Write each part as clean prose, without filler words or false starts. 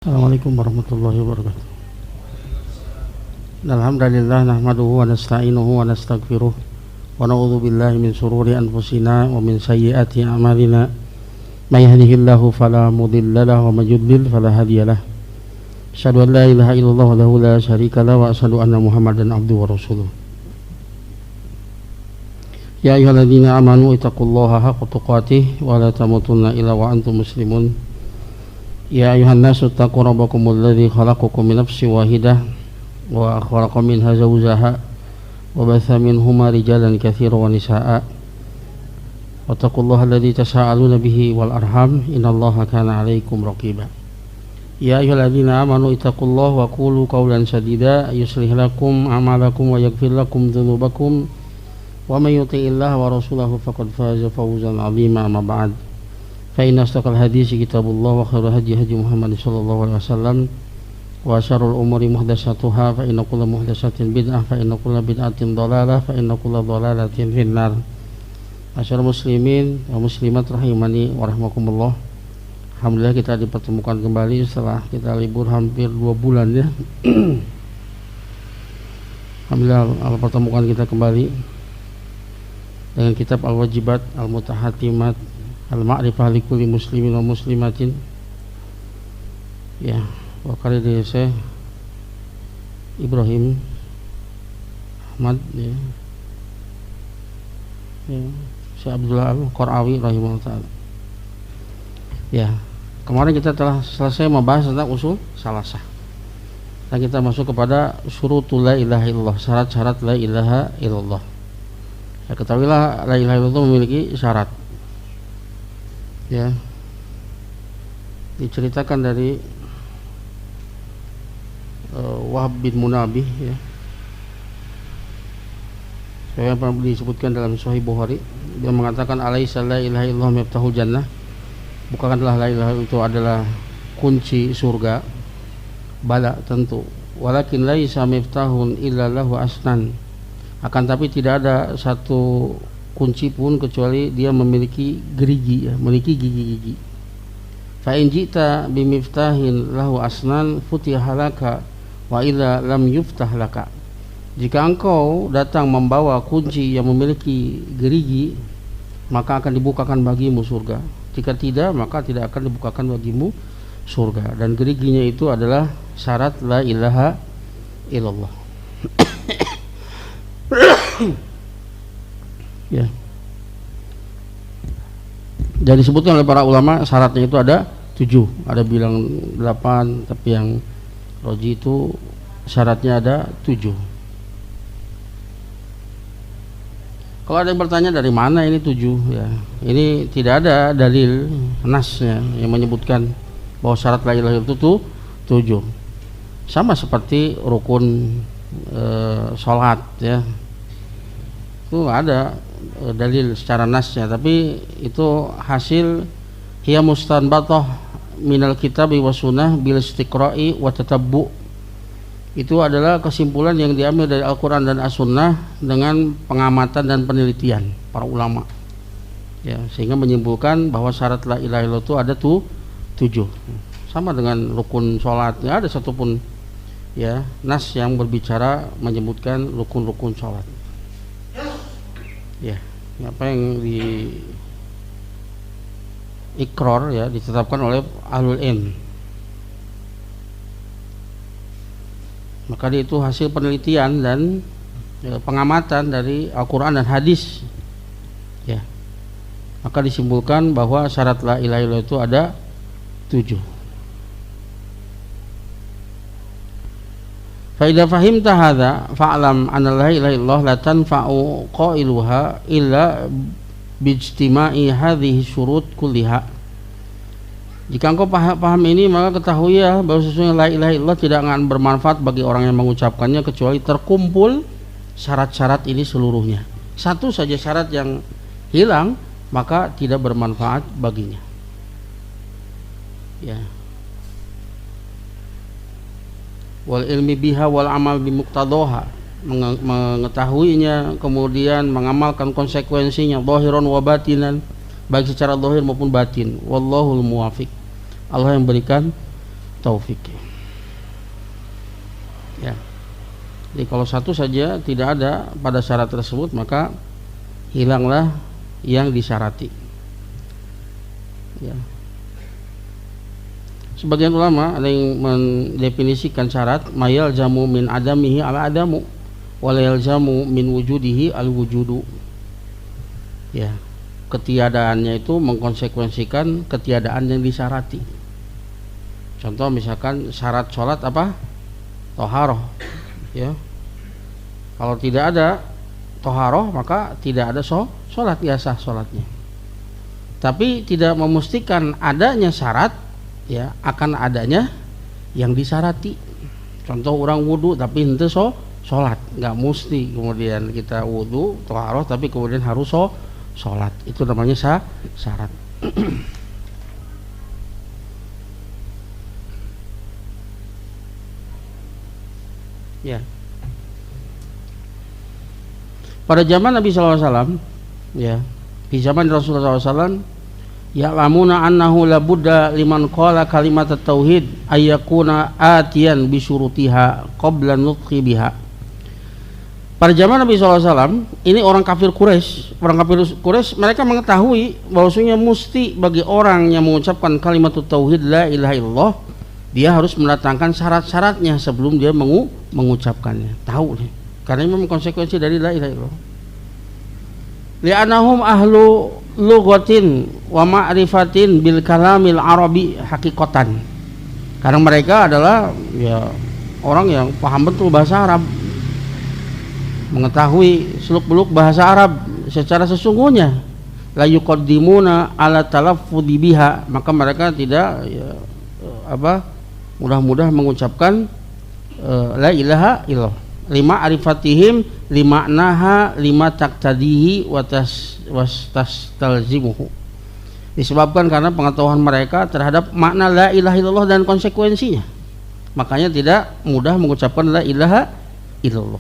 Assalamualaikum warahmatullahi wabarakatuh. Alhamdulillah nahmaduhu wa nasta'inuhu wa nastaghfiruh wa na'udzu billahi min shururi anfusina wa min sayyiati a'malina. May yahdihillahu fala mudilla lahu wa may yudlil fala hadiyalah. Asyhadu an la ilaha illallah wahdahu la syarika lahu wa asyhadu anna Muhammadan abduhu wa rasuluh. Ya ayyuhalladzina amanu ittaqullaha haqqa tuqatih wa la tamutunna illa wa antum muslimun. Ya ayuhan nasu taqu rabbakumul ladzi khalaqakum min nafsin wahidah wa khalaqa minha zawjaha wa batha minhuma rijalan katsiran wa nisaa'a wattaqullaha alladzi tasaaluna bihi wal arham innallaha kana 'alaikum raqiba. Ya ayyuhalladzina amanu ittaqullaha wa qulu qawlan sadida yuslih lakum a'malakum wa yaghfir lakum dzunubakum wa may yuti'illaha wa rasulahu faqad faza fawzan 'azima amma ba'd. Fa inna asdaqal hadits kitabullah wa khairul hadi hadi Muhammad sallallahu alaihi wasallam wa syarrul umuri muhdatsatuha fa inna kulla muhdatsatin bid'ah fa inna kulla bid'atin dhalalah fa inna kulla dhalalatin finnar. Masyaallah muslimin wa muslimat rahimani wa rahmakumullah. Alhamdulillah kita dipertemukan kembali setelah kita libur hampir 2 bulan ya. Alhamdulillah Allah pertemukan kita kembali dengan kitab Al-Wajibat Al-Mutahatimat Al-Ma'rifah likulli muslimin wa muslimatin. Ya, wakil dari Syekh Ibrahim Ahmad ya. Syekh Abdullah Al-Qarawi rahimahullah ta'ala. Ya, kemarin kita telah selesai membahas tentang usul salasah. Dan kita masuk kepada syurutul la ilaha illallah, syarat-syarat la ilaha illallah. Ya, ketahuilah la ilaha illallah memiliki syarat. Ya, diceritakan dari Wahab bin Munabih ya, yang pernah disebutkan dalam Sahih Bukhari. Dia mengatakan alaisa la ilaha illallah miftahul jannah, bukankah la ilaha itu adalah kunci surga? Bala, tentu. Walakin laisa miftahun illa lahu asnan, akan tapi tidak ada satu kunci pun kecuali dia memiliki gerigi ya, memiliki gigi-gigi. Fa in jita bimiftahin lahu asnan futiha laka wa illa lam yuftah laka. Jika engkau datang membawa kunci yang memiliki gerigi, maka akan dibukakan bagimu surga. Jika tidak, maka tidak akan dibukakan bagimu surga. Dan geriginya itu adalah syarat la ilaha illallah. Ya. Dan disebutkan oleh para ulama syaratnya itu ada 7, ada bilang 8, tapi yang roji itu syaratnya ada 7. Kalau ada yang bertanya dari mana ini 7 ya, ini tidak ada dalil nasnya yang menyebutkan bahwa syarat la ilaha illallah itu 7. Sama seperti rukun sholat ya, itu ada dalil secara nasnya, tapi itu hasil hiya mustanbatah minal kitabi wa sunnah bil istiqra'i wa tatabbu. Itu adalah kesimpulan yang diambil dari Al-Quran dan As-Sunnah dengan pengamatan dan penelitian para ulama ya, sehingga menyimpulkan bahwa syarat la ilaha illallah itu ada 7. Sama dengan rukun sholat, tidak ada satupun ya nas yang berbicara menyebutkan rukun-rukun sholat ya. Apa yang di ikrar ya, ditetapkan oleh ahlul ilm, maka itu hasil penelitian dan pengamatan dari Al-Quran dan hadis ya, maka disimpulkan bahwa syarat la ilaha illallah itu ada 7. Fa idza fahimta hadza fa'lam anna la ilaha illallah la tanfa'u qailuha illa bijtima'i hadhihi syurut kulliha. Jika engkau paham ini, maka ketahui ya bahwa sesungguhnya la ilaha illallah tidak akan bermanfaat bagi orang yang mengucapkannya kecuali terkumpul syarat-syarat ini seluruhnya. Satu saja syarat yang hilang maka tidak bermanfaat baginya. Ya. Wal ilmi biha wal amal bimuqtadaha, mengetahuinya kemudian mengamalkan konsekuensinya zahiran wa batinan, baik secara zahir maupun batin. Wallahul muwafiq, Allah yang berikan taufik. Ya. Jadi kalau satu saja tidak ada pada syarat tersebut, maka hilanglah yang disyarati. Ya. Sebagian ulama ada yang mendefinisikan syarat mayal jamu min adamihi ala adamu walayal jamu min wujudihi al wujudu. Ya, ketiadaannya itu mengkonsekuensikan ketiadaan yang disyarati. Contoh misalkan syarat sholat apa? Toharoh. Ya, kalau tidak ada toharoh maka tidak ada sholat, ya sah sholatnya. Tapi tidak memastikan adanya syarat, ya akan adanya yang disyarati. Contoh orang wudhu tapi ente sholat, nggak mesti kemudian kita wudhu toharoh tapi kemudian harus sholat. Itu namanya syarat. Ya. Pada zaman Nabi SAW, ya, di zaman Rasulullah SAW, ya'lamuna annahu la budda liman qala kalimat tauhid ayyakuna atiyan bi syurutiha qabla nutqi biha. Pada zaman Nabi SAW, ini orang kafir Quraisy, mereka mengetahui bahwasanya mesti bagi orang yang mengucapkan kalimat tauhid la ilaha illallah, dia harus mendatangkan syarat-syaratnya sebelum dia mengucapkannya. Tahu nih, karena ini memang konsekuensi dari la ilaha illallah. Li'annahum ahlu lughatin wa ma'rifatin bil kalamil arabi haqiqatan. Karena mereka adalah ya orang yang paham betul bahasa Arab, mengetahui seluk-beluk bahasa Arab secara sesungguhnya. La yuqaddimuna ala talaffudhi biha, maka mereka tidak ya, mudah-mudah mengucapkan la ilaha illallah lima arifatihim lima naha lima taktadihi wastastalzimuhu, disebabkan karena pengetahuan mereka terhadap makna la ilaha illallah dan konsekuensinya, makanya tidak mudah mengucapkan la ilaha illallah.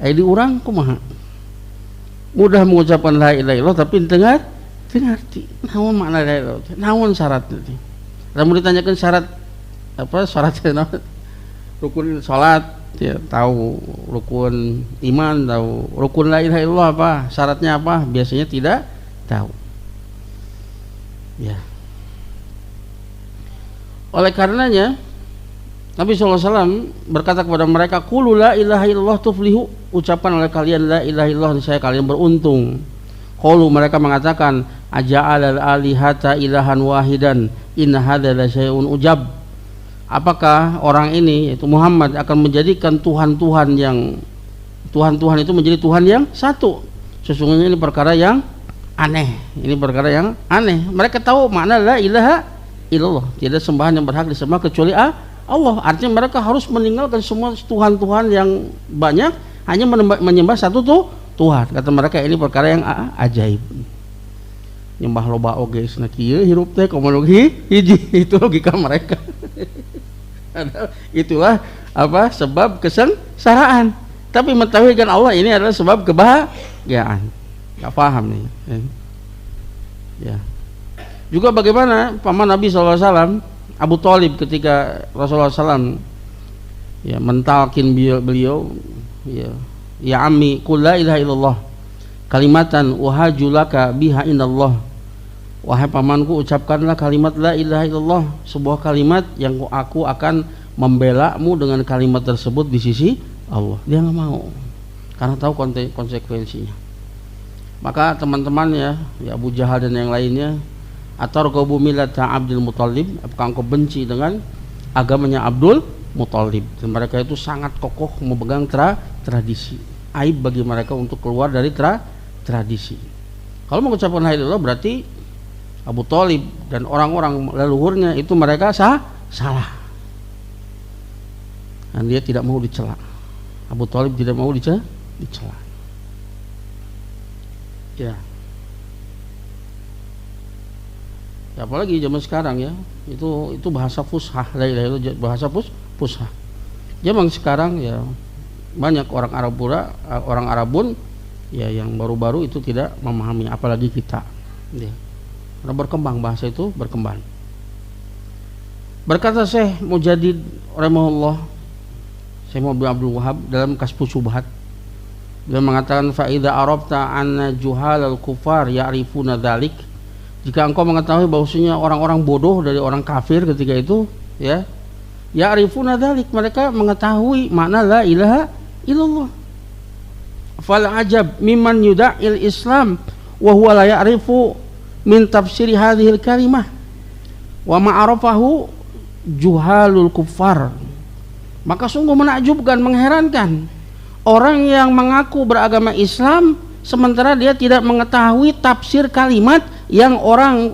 Di orang kumaha mudah mengucapkan la ilaha illallah tapi dengar ngerti naon makna la ilaha illallah, naon syaratnya. Lamun ditanyakan syarat syaratnya rukun salat, ya tahu, rukun iman tahu, rukun la ilaha illallah apa syaratnya apa, biasanya tidak tahu. Ya, oleh karenanya Nabi SAW berkata kepada mereka, qulu la ilaha illallah tuflihu, ucapkan oleh kalian la ilaha illallah, niscaya kalian beruntung. Qalu, mereka mengatakan, aja'alal alihata ilahan wahidan inna hadza la syai'un ujab. Apakah orang ini, yaitu Muhammad, akan menjadikan Tuhan-Tuhan itu menjadi Tuhan yang satu? Sesungguhnya ini perkara yang aneh. Ini perkara yang aneh. Mereka tahu makna la ilaha illallah, tidak sembahan yang berhak disembah kecuali Allah. Artinya mereka harus meninggalkan semua Tuhan-Tuhan yang banyak, hanya menyembah satu Tuhan. Kata mereka ini perkara yang ajaib. Nyembah loba oge cenah kieu hirup teh komo hiji, itu logika mereka. Itulah sebab kesengsaraan. Tapi mentauhidkan Allah ini adalah sebab kebahagiaan. Enggak paham nih. Ya. Juga bagaimana paman Nabi SAW Abu Thalib ketika Rasulullah SAW ya mentalkin beliau ya ammi qul la ilaha illallah kalimatan uhajulaka biha indallah, wahai pamanku ucapkanlah kalimat la ilaha illallah, sebuah kalimat yang aku akan membelamu dengan kalimat tersebut di sisi Allah. Dia nggak mau karena tahu konsekuensinya. Maka teman-teman ya Abu Jahal dan yang lainnya, atarghabu millata Abdul Muthalib, apakah engkau benci dengan agamanya Abdul Muthalib? Dan mereka itu sangat kokoh memegang tradisi. Aib bagi mereka untuk keluar dari tradisi. Kalau mengucapkan la ilaha illallah berarti Abu Thalib dan orang-orang leluhurnya itu mereka salah. Dan dia tidak mau dicela. Abu Thalib tidak mau dicela. Ya. Apalagi zaman sekarang ya, itu bahasa fushah, la ilaha illallah bahasa fushah. Zaman sekarang ya banyak orang Arabun ya yang baru-baru itu tidak memahami, apalagi kita. Ya. Karena berkembang bahasa itu berkembang. Berkata Syekh Mujaddid rahimahullah, Syekh Muhammad bin Abdul Wahhab dalam Kasfus Syubhat, beliau mengatakan fa idza arafta anna juhalal kufar ya'rifuna dzalik, jika engkau mengetahui bahwasanya orang-orang bodoh dari orang kafir ketika itu, ya, ya'rifuna dzalik, mereka mengetahui makna la ilaha illallah. Fal ajab mimman yuda'il Islam wa huwa la ya'rifu min tafsiri hadhil kalimah wa ma'arafahu juhalul kuffar. Maka sungguh menakjubkan, mengherankan orang yang mengaku beragama Islam sementara dia tidak mengetahui tafsir kalimat yang orang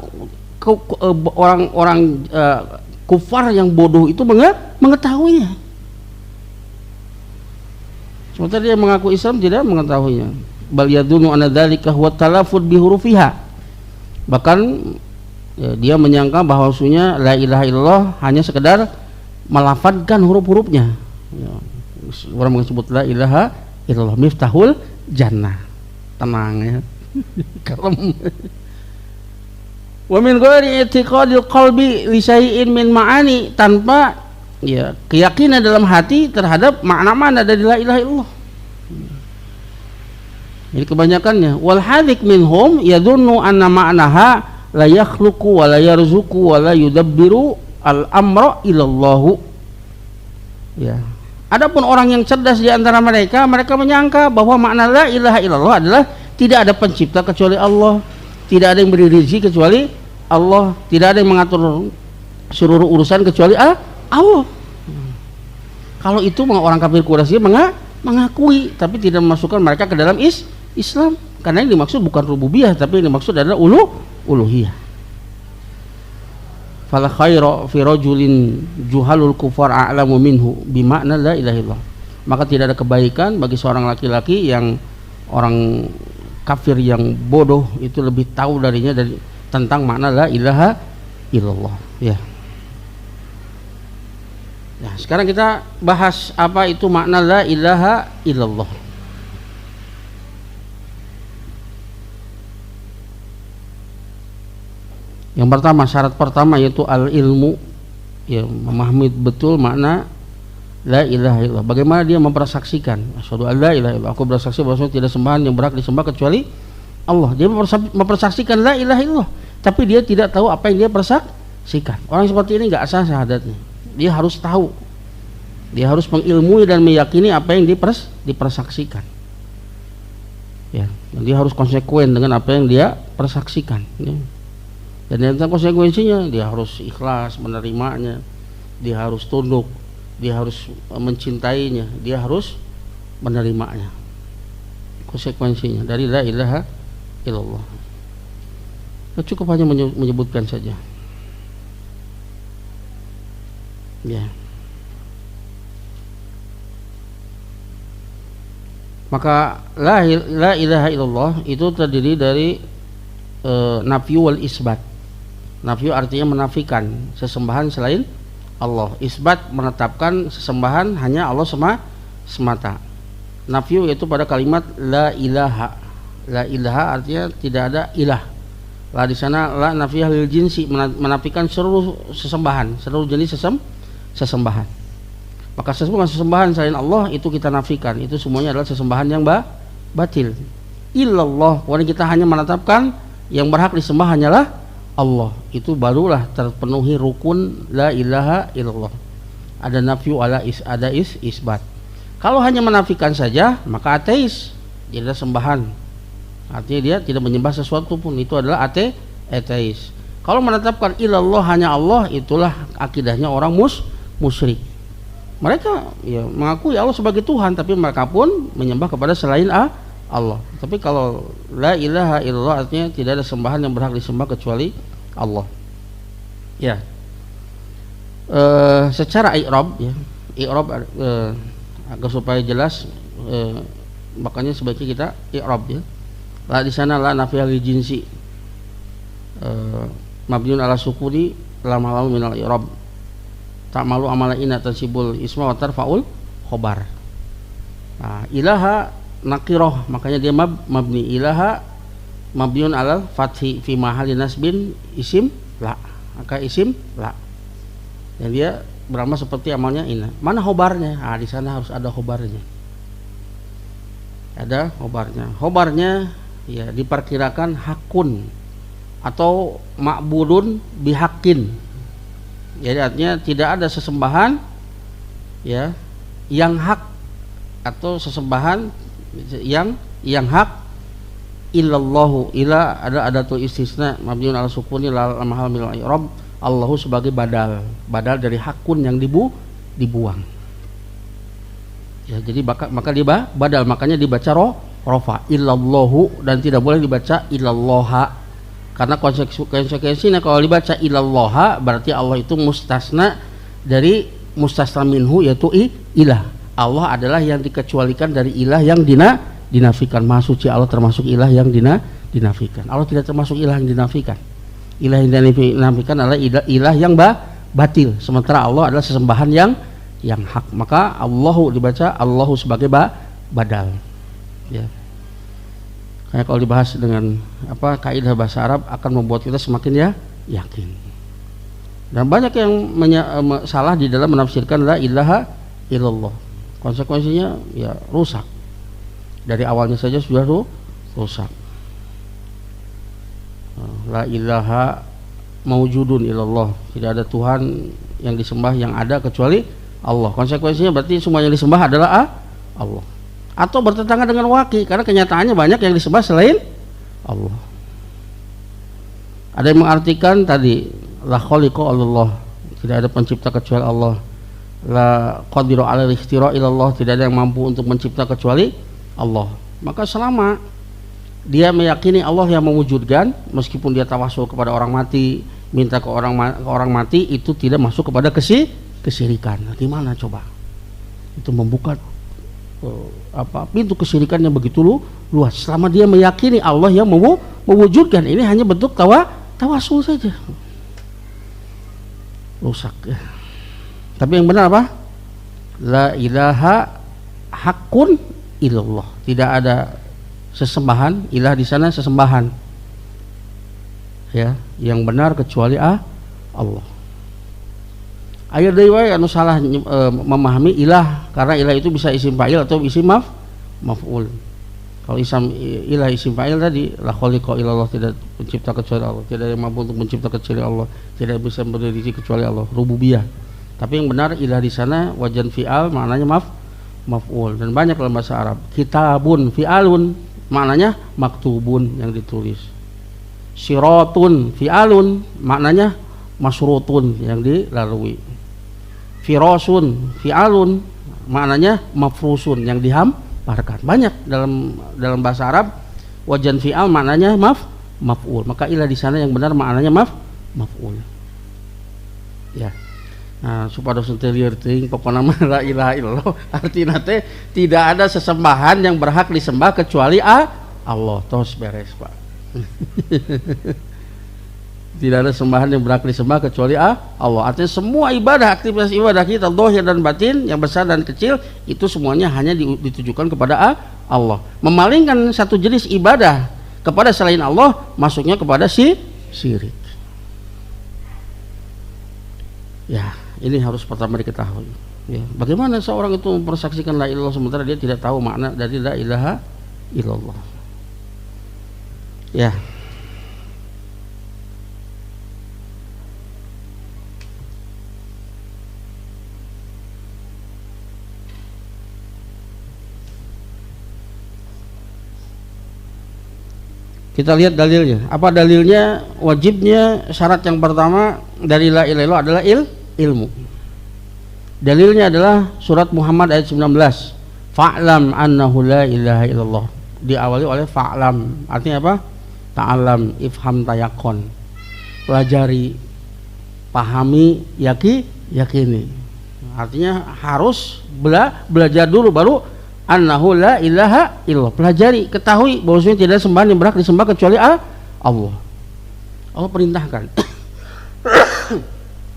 kufar yang bodoh itu mengetahuinya. Sementara dia mengaku Islam tidak mengetahuinya. Bal yadunu anna dzalika huwa talaffuz bi hurufiha. Bahkan ya, dia menyangka bahwasanya la ilaha illallah hanya sekedar melafadzkan huruf-hurufnya. Ya, orang menyebut la ilaha illallah miftahul jannah. Tenang ya. Kalem. Wa min ghairi i'tiqadil qalbi li syai'in min ma'ani, tanpa ya keyakinan dalam hati terhadap makna-makna dari la ilaha illallah. Jadi kebanyakannya wal hadik minhum yadhunnu anna ma'naha la yakhluqu wa la yarzuqu wa la yudabbiru al amra ilallahu. Ya. Adapun orang yang cerdas di antara mereka, mereka menyangka bahwa makna la ilaha illallah adalah tidak ada pencipta kecuali Allah, tidak ada yang beri rezeki kecuali Allah, tidak ada yang mengatur seluruh urusan kecuali Allah. Kalau itu orang kafir Quraisy mengakui, tapi tidak memasukkan mereka ke dalam Islam, karena yang dimaksud bukan rububiyah, tapi yang dimaksud adalah uluhiyah. Fala khaira fi rajulin juhalul kufar a'lamu minhu bimakna la ilaha illallah. Maka tidak ada kebaikan bagi seorang laki-laki yang orang kafir yang bodoh itu lebih tahu darinya tentang makna la ilaha illallah. Ya. Nah, sekarang kita bahas apa itu makna la ilaha illallah. Yang pertama, syarat pertama yaitu al-ilmu, ya, memahami betul makna la ilaha illallah. Bagaimana dia mempersaksikan asyhadu an la ilaha illallah, aku bersaksi bahwa tidak sembahan yang berhak disembah kecuali Allah. Dia mempersaksikan la ilaha illallah, tapi dia tidak tahu apa yang dia persaksikan. Orang seperti ini enggak sah syahadatnya. Dia harus tahu, dia harus mengilmui dan meyakini apa yang dipersaksikan, ya, dan dia harus konsekuen dengan apa yang dia persaksikan, ya. Dan tentang konsekuensinya dia harus ikhlas menerimanya, dia harus tunduk, dia harus mencintainya, dia harus menerimanya, konsekuensinya dari la ilaha illallah. Cukup hanya menyebutkan saja. Ya. Maka la ilaha illallah itu terdiri dari nafyu wal isbat. Nafyu artinya menafikan sesembahan selain Allah. Isbat menetapkan sesembahan hanya Allah semata. Nafyu yaitu pada kalimat la ilaha. La ilaha artinya tidak ada ilah. Lah di sana la nafiyah lil jinsi, menafikan seluruh sesembahan, seluruh jenis sesembahan. Maka sesembahan selain Allah itu kita nafikan, itu semuanya adalah sesembahan yang batil. Illallah, kemudian kita hanya menetapkan yang berhak disembah hanyalah Allah. Itu barulah terpenuhi rukun la ilaha illallah. Ada nafyu ada isbat. Kalau hanya menafikan saja maka ateis, tidak ada sembahan. Artinya dia tidak menyembah sesuatu pun, itu adalah ateis. Kalau menetapkan ilallah hanya Allah, itulah akidahnya orang musyrik. Mereka ya mengakui Allah sebagai Tuhan, tapi mereka pun menyembah kepada selain Allah. Tapi kalau la ilaha illallah artinya tidak ada sembahan yang berhak disembah kecuali Allah. Ya. Secara i'rab ya, i'rab agar supaya jelas, makanya sebaiknya kita i'rab ya. La di sana la nafiyah lil jinsi, mabniun ala sukuni la malu min al i'rab. Ta'malu amala inna tansibul isma wa tarfa'ul khobar. Nah, ilaha nakirah, makanya dia mabni. Ilaha mabniun alal fathi fi mahali nasbin isim la, maka isim la. Dan dia beramal seperti amalnya ini. Mana khobarnya? Di sana harus ada khobarnya. Ada khobarnya. Khobarnya ya diperkirakan hakun atau ma'budun bihakin. Jadi artinya tidak ada sesembahan ya yang hak atau sesembahan yang hak illallahu, ila ada tuh istisna mabniun ala sukuni la mahal min al-i'rab, Allahu sebagai badal dari hakun yang dibuang. Ya, jadi maka badal, makanya dibaca rofa illallahu dan tidak boleh dibaca ilallaha, karena konsekuensinya kalau dibaca ilallaha berarti Allah itu mustasna dari mustasna minhu, yaitu ilah. Allah adalah yang dikecualikan dari ilah yang dinafikan. Maha suci Allah termasuk ilah yang dinafikan. Allah tidak termasuk ilah yang dinafikan. Ilah yang dinafikan adalah ilah yang batil, sementara Allah adalah sesembahan yang hak. Maka Allahu dibaca Allahu sebagai badal. Ya. Kayak kalau dibahas dengan kaidah bahasa Arab akan membuat kita semakin yakin. Dan banyak yang salah di dalam menafsirkan la ilaha illallah. Konsekuensinya ya rusak. Dari awalnya saja sudah rusak. La ilaha maujudun illallah. Tidak ada Tuhan yang disembah yang ada kecuali Allah. Konsekuensinya berarti semua yang disembah adalah Allah. Atau bertentangan dengan waki, karena kenyataannya banyak yang disembah selain Allah. Ada yang mengartikan tadi la khaliqa illallah, tidak ada pencipta kecuali Allah. La qadiru ala ikhtira illallah, tidak ada yang mampu untuk mencipta kecuali Allah. Maka selama dia meyakini Allah yang mewujudkan, meskipun dia tawasul kepada orang mati, minta ke orang mati, itu tidak masuk kepada kesyirikan. Nah, gimana coba? Itu membuka pintu kesyirikan yang begitu luas. Selama dia meyakini Allah yang mewujudkan, ini hanya bentuk tawasul saja. Rusak ya. Tapi yang benar apa? La ilaha hakun illallah. Tidak ada sesembahan, ilah di sana sesembahan. Ya, yang benar kecuali Allah. Aya deui wae anu salah memahami ilah, karena ilah itu bisa isim fa'il atau isim maf'ul. Kalau ilah isim fa'il tadi la khaliqa illallah, tidak pencipta kecuali Allah, tidak yang mampu untuk mencipta kecuali Allah, tidak bisa berdiri kecuali Allah, rububiyah. Tapi yang benar ilah di sana wajan fi'al maknanya maf'ul, dan banyak dalam bahasa Arab. Kitabun fi'alun maknanya maktubun, yang ditulis. Siratun fi'alun maknanya masrutun, yang dilalui. Firasun fi'alun maknanya mafrusun, yang dihamparkan. Banyak dalam bahasa Arab wajan fi'al maknanya maf'ul. Maka ilah di sana yang benar maknanya maf'ul. Ya. Nah, supaya dosen telieur teuing pokona mah la ilaha illallah artina teh tidak ada sesembahan yang berhak disembah kecuali Allah. Tos beres, Pak. Tidak ada sembahan yang berhak disembah kecuali Allah. Artinya semua ibadah, aktivitas ibadah kita zahir dan batin, yang besar dan kecil, itu semuanya hanya ditujukan kepada Allah. Memalingkan satu jenis ibadah kepada selain Allah, masuknya kepada syirik. Ya, ini harus pertama diketahui. Ya, bagaimana seorang itu mempersaksikan la ilallah sementara dia tidak tahu makna dari la ilaha illallah. Ya. Kita lihat dalilnya. Apa dalilnya? Wajibnya syarat yang pertama dari la ilaha illallah adalah ilmu. Dalilnya adalah surat Muhammad ayat 19. Fa'lam annahu la ilaha illallah. Diawali oleh fa'lam. Artinya apa? Ta'alam, ifham, tayakon. Pelajari, pahami, yakini. Artinya harus belajar dulu baru annahu la ilaha illallah. Pelajari, ketahui bahwasanya tidak ada sembahan yang berhak disembah kecuali Allah. Allah perintahkan.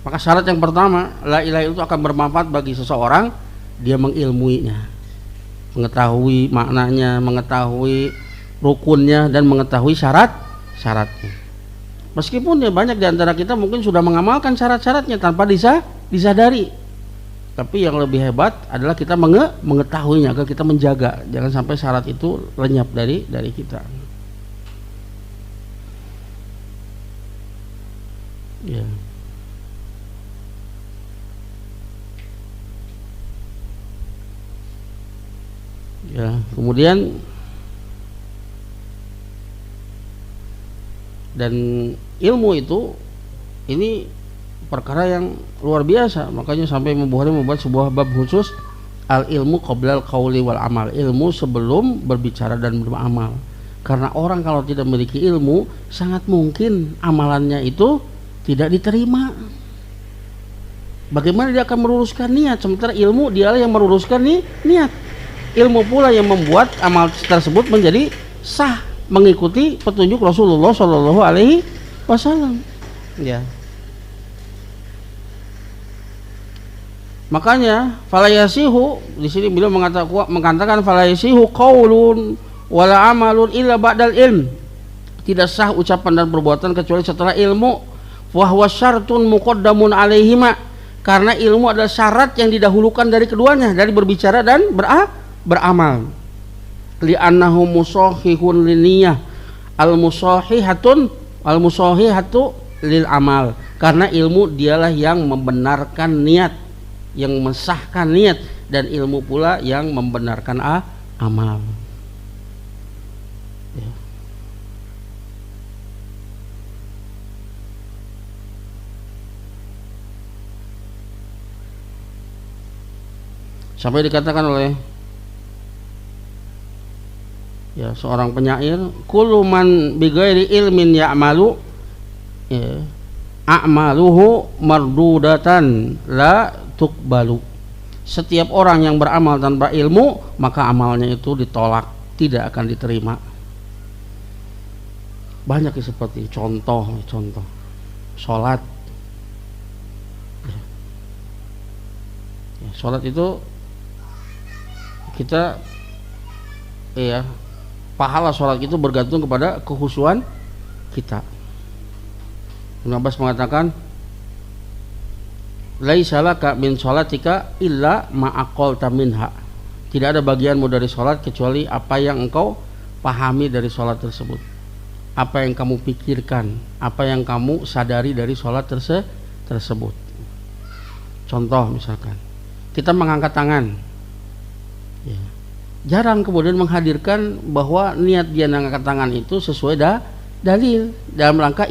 Maka syarat yang pertama, la ilaha itu akan bermanfaat bagi seseorang, dia mengilmuinya, mengetahui maknanya, mengetahui rukunnya, dan mengetahui syaratnya. Meskipun ya banyak di antara kita mungkin sudah mengamalkan syarat-syaratnya tanpa disadari. Tapi yang lebih hebat adalah kita mengetahuinya, agar kita menjaga jangan sampai syarat itu lenyap dari kita. Ya. Ya, kemudian dan ilmu itu ini perkara yang luar biasa, makanya sampai Bukhari membuat sebuah bab khusus al ilmu qoblal qauli wal amal, ilmu sebelum berbicara dan beramal. Karena orang kalau tidak memiliki ilmu, sangat mungkin amalannya itu tidak diterima. Bagaimana dia akan meluruskan niat, sementara ilmu dialah yang meluruskan niat. Ilmu pula yang membuat amal tersebut menjadi sah mengikuti petunjuk Rasulullah Shallallahu Alaihi Wasallam. Ya. Makanya falayasihu di sini beliau mengatakan falayasihu qaulun wala amalun illa ba'dal ilm. Tidak sah ucapan dan perbuatan kecuali setelah ilmu. Wa huwa syartun muqaddamun alaihima. Karena ilmu adalah syarat yang didahulukan dari keduanya, dari berbicara dan beramal. Li'annahu musahihun liniyah al-musahihatu lil amal. Karena ilmu dialah yang membenarkan niat, yang mensahkan niat, dan ilmu pula yang membenarkan amal. Ya. Sampai dikatakan oleh seorang penyair, kullu man bighairi ilmin ya'malu a'maluhu mardudatan la tuqbalu. Setiap orang yang beramal tanpa ilmu, maka amalnya itu ditolak, tidak akan diterima. Banyak seperti contoh sholat. Sholat itu kita pahala sholat itu bergantung kepada kekhusyuan kita. Ibnu Abbas mengatakan, laisa laka min sholatika illa ma aqalta minha. Tidak ada bagianmu dari sholat kecuali apa yang engkau pahami dari sholat tersebut, apa yang kamu pikirkan, apa yang kamu sadari dari sholat tersebut. Contoh misalkan kita mengangkat tangan, jarang kemudian menghadirkan bahwa niat dia mengangkat tangan itu sesuai dalil dalam rangka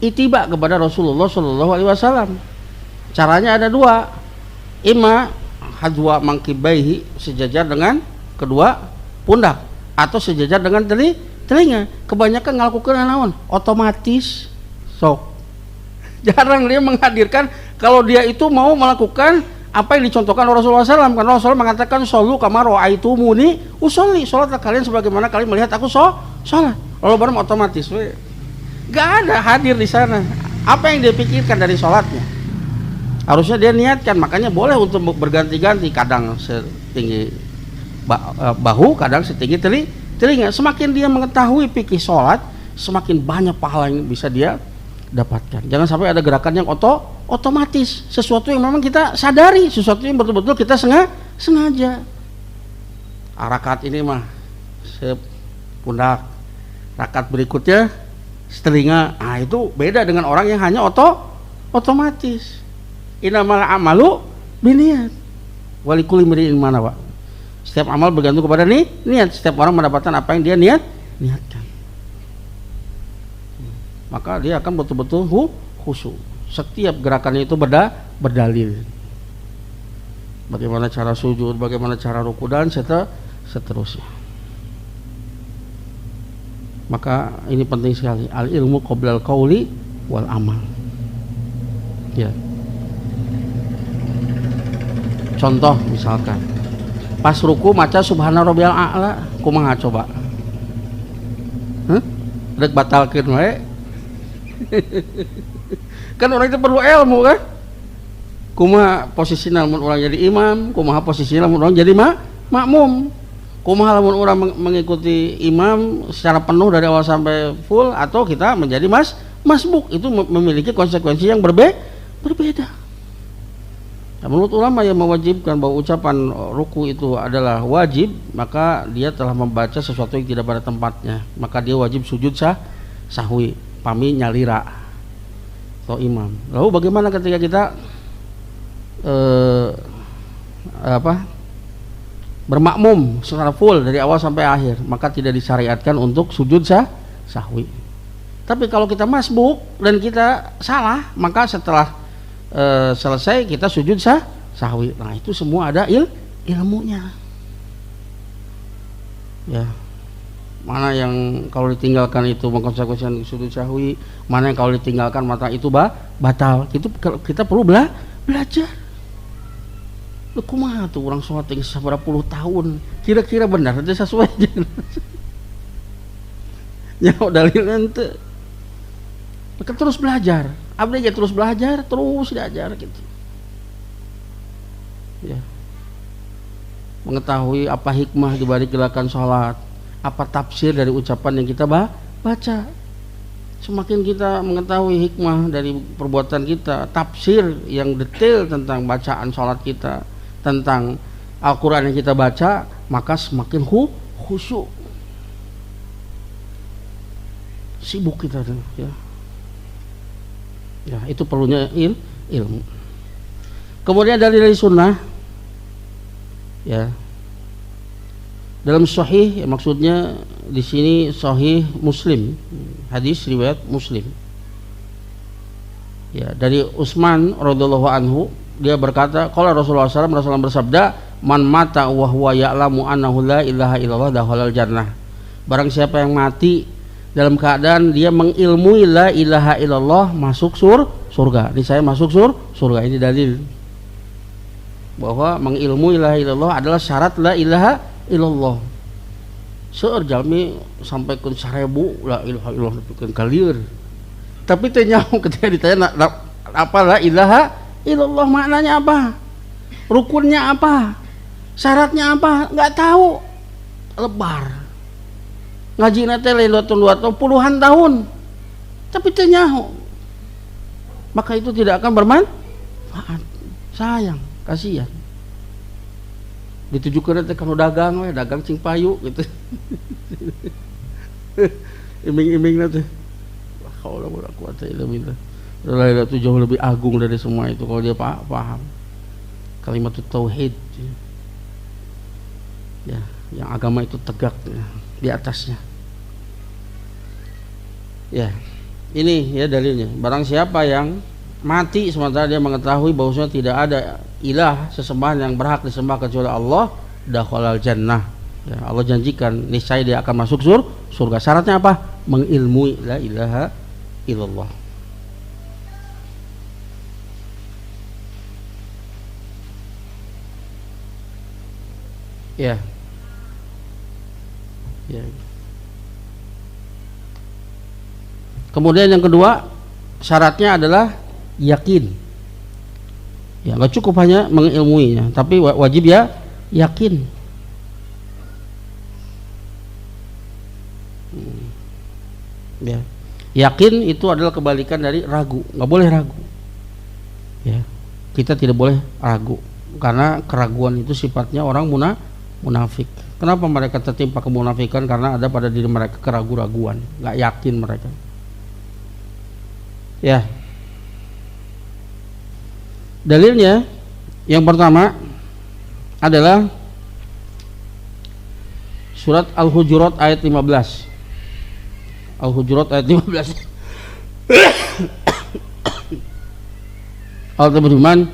itiba kepada Rasulullah Shallallahu Alaihi Wasallam. Caranya ada dua, ima hadwa mangkibaihi, sejajar dengan kedua pundak, atau sejajar dengan telinga. Kebanyakan ngelakukan naon otomatis sok. Jarang dia menghadirkan kalau dia itu mau melakukan apa yang dicontohkan Rasulullah SAW. Karena Rasulullah mengatakan shollu kama ra'aitumuni usolli, sholatlah kalian sebagaimana kalian melihat aku sholat. Lalu baru otomatis, gak ada hadir di sana. Apa yang dia pikirkan dari sholatnya? Harusnya dia niatkan. Makanya boleh untuk berganti-ganti, kadang setinggi bahu, kadang setinggi telinga. Semakin dia mengetahui fikih sholat, semakin banyak pahala yang bisa dia dapatkan. Jangan sampai ada gerakan yang otomatis, sesuatu yang memang kita sadari, sesuatu yang betul-betul kita sengaja. Rakaat ini mah sepundak, rakaat berikutnya setelinga. Itu beda dengan orang yang hanya otomatis. Innamal amalu biniat walikul imri'in ma nawa. Setiap amal bergantung kepada niat. Setiap orang mendapatkan apa yang dia niatkan. Maka dia akan betul-betul khusyuk. Setiap gerakannya itu berdalil. Bagaimana cara sujud, bagaimana cara ruku, dan seterusnya. Maka ini penting sekali, al ilmu qoblal qauli wal amal. Ya. Contoh misalkan pas ruku maca subhana rabbiyal a'la, kumaha coba? Rek batalkeun we. Kan orang itu perlu ilmu kan? Kumaha posisinya lamun orang jadi imam, kumaha posisinya lamun orang jadi makmum, kumaha lamun orang mengikuti imam secara penuh dari awal sampai full, atau kita menjadi masbuk. Itu memiliki konsekuensi yang berbeda. Menurut ulama yang mewajibkan bahwa ucapan ruku itu adalah wajib, maka dia telah membaca sesuatu yang tidak pada tempatnya, maka dia wajib sujud sahwi, pami nyalira atau imam. Lalu bagaimana ketika kita bermakmum secara full dari awal sampai akhir, maka tidak disyariatkan untuk sujud sahwi. Tapi kalau kita masbuk dan kita salah, maka setelah selesai kita sujud sahwi. Nah, itu semua ada ilmunya. Ya. Mana yang kalau ditinggalkan itu mengkonsekuensikan sujud sahwi, mana yang kalau ditinggalkan maka itu batal. Itu kita perlu belajar. Lu kumaha tuh orang sholat yang seberapa puluh tahun, kira-kira benar itu sesuai aja. Nyawa dalil ente. Maka terus belajar. Abdi aja terus belajar, terus belajar gitu. Ya. Mengetahui apa hikmah dibalik gerakan sholat, apa tafsir dari ucapan yang kita baca. Semakin kita mengetahui hikmah dari perbuatan kita, tafsir yang detail tentang bacaan sholat kita, tentang Al-Quran yang kita baca, maka semakin khusyuk. Sibuk kita tuh, ya. Ya, itu perlunya ilmu. Kemudian dari sunnah, ya, dalam sahih, ya, maksudnya di sini sahih Muslim, hadis riwayat Muslim. Ya, dari Utsman radhiyallahu anhu, dia berkata, qala Rasulullah SAW bersabda, man mata wa huwa ya'lamu annahu la ilaha illallah dakhalal jannah. Barang siapa yang mati dalam keadaan dia mengilmui la ilaha illallah, masuk surga. Ini saya masuk surga. Ini dalil bahwa mengilmui la ilaha illallah adalah syarat la ilaha illallah. Seueur jalmi sampai ke 1000 la ilaha illallah dipikeun kalieur. Tapi teh nyaho ketika ditanya apa la ilaha illallah maknanya apa? Rukunnya apa? Syaratnya apa? Enggak tahu. Lebar. Ngaji nate lain 2 tahun puluhan tahun, tapi teu nyaho, maka itu tidak akan bermanfaat. Sayang, kasihan. Ditujukeun teh kana dagang we, dagang cing payu gitu. Iming-iming teh. Haula wala quwata illa billah. La itu jauh lebih agung dari semua itu kalau dia paham. Kalimat tauhid. Ya, yang agama itu tegak ya, di atasnya. Ya, ini ya dalilnya. Barang siapa yang mati sementara dia mengetahui bahwasanya tidak ada ilah sesembahan yang berhak disembah kecuali Allah, dakhalal jannah. Ya, Allah janjikan niscaya dia akan masuk surga. Syaratnya apa? Mengilmui la ilaha illallah. Ya. Ya. Kemudian yang kedua, syaratnya adalah yakin. Ya, nggak cukup hanya mengilmuinya, tapi wajib ya yakin. Ya. Yakin itu adalah kebalikan dari ragu. Nggak boleh ragu. Ya. Kita tidak boleh ragu, karena keraguan itu sifatnya orang munafik. Kenapa mereka tertimpa kemunafikan? Karena ada pada diri mereka keraguan-raguan, nggak yakin mereka. Ya, dalilnya yang pertama adalah surat Al-Hujurat ayat 15. Al-Hujurat ayat 15. Allah berfirman,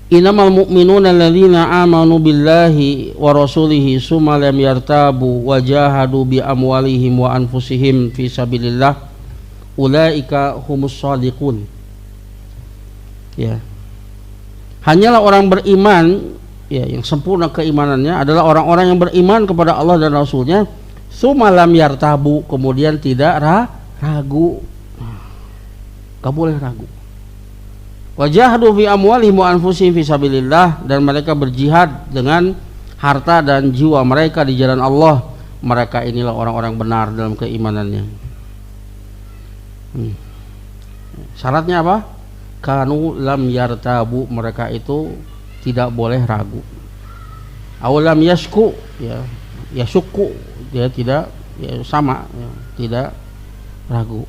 innamal mu'minuna alladzina amanu billahi wa rasulihi summa lam yartabu wa jahadu bi amwalihim wa anfusihim fi sabilillah ulaika humus shadiqun. Ya. Hanyalah orang beriman, ya, yang sempurna keimanannya adalah orang-orang yang beriman kepada Allah dan Rasulnya, summa lam yartabu, kemudian tidak ragu. Enggak boleh ragu. Wajahadu fi amwalihim wa anfusihim fi sabilillah, dan mereka berjihad dengan harta dan jiwa mereka di jalan Allah. Mereka inilah orang-orang benar dalam keimanannya. Syaratnya apa? kanu lam yartabu, mereka itu tidak boleh ragu. Aw lam yasku, ya yasukku, dia tidak, ya sama, ya, tidak ragu.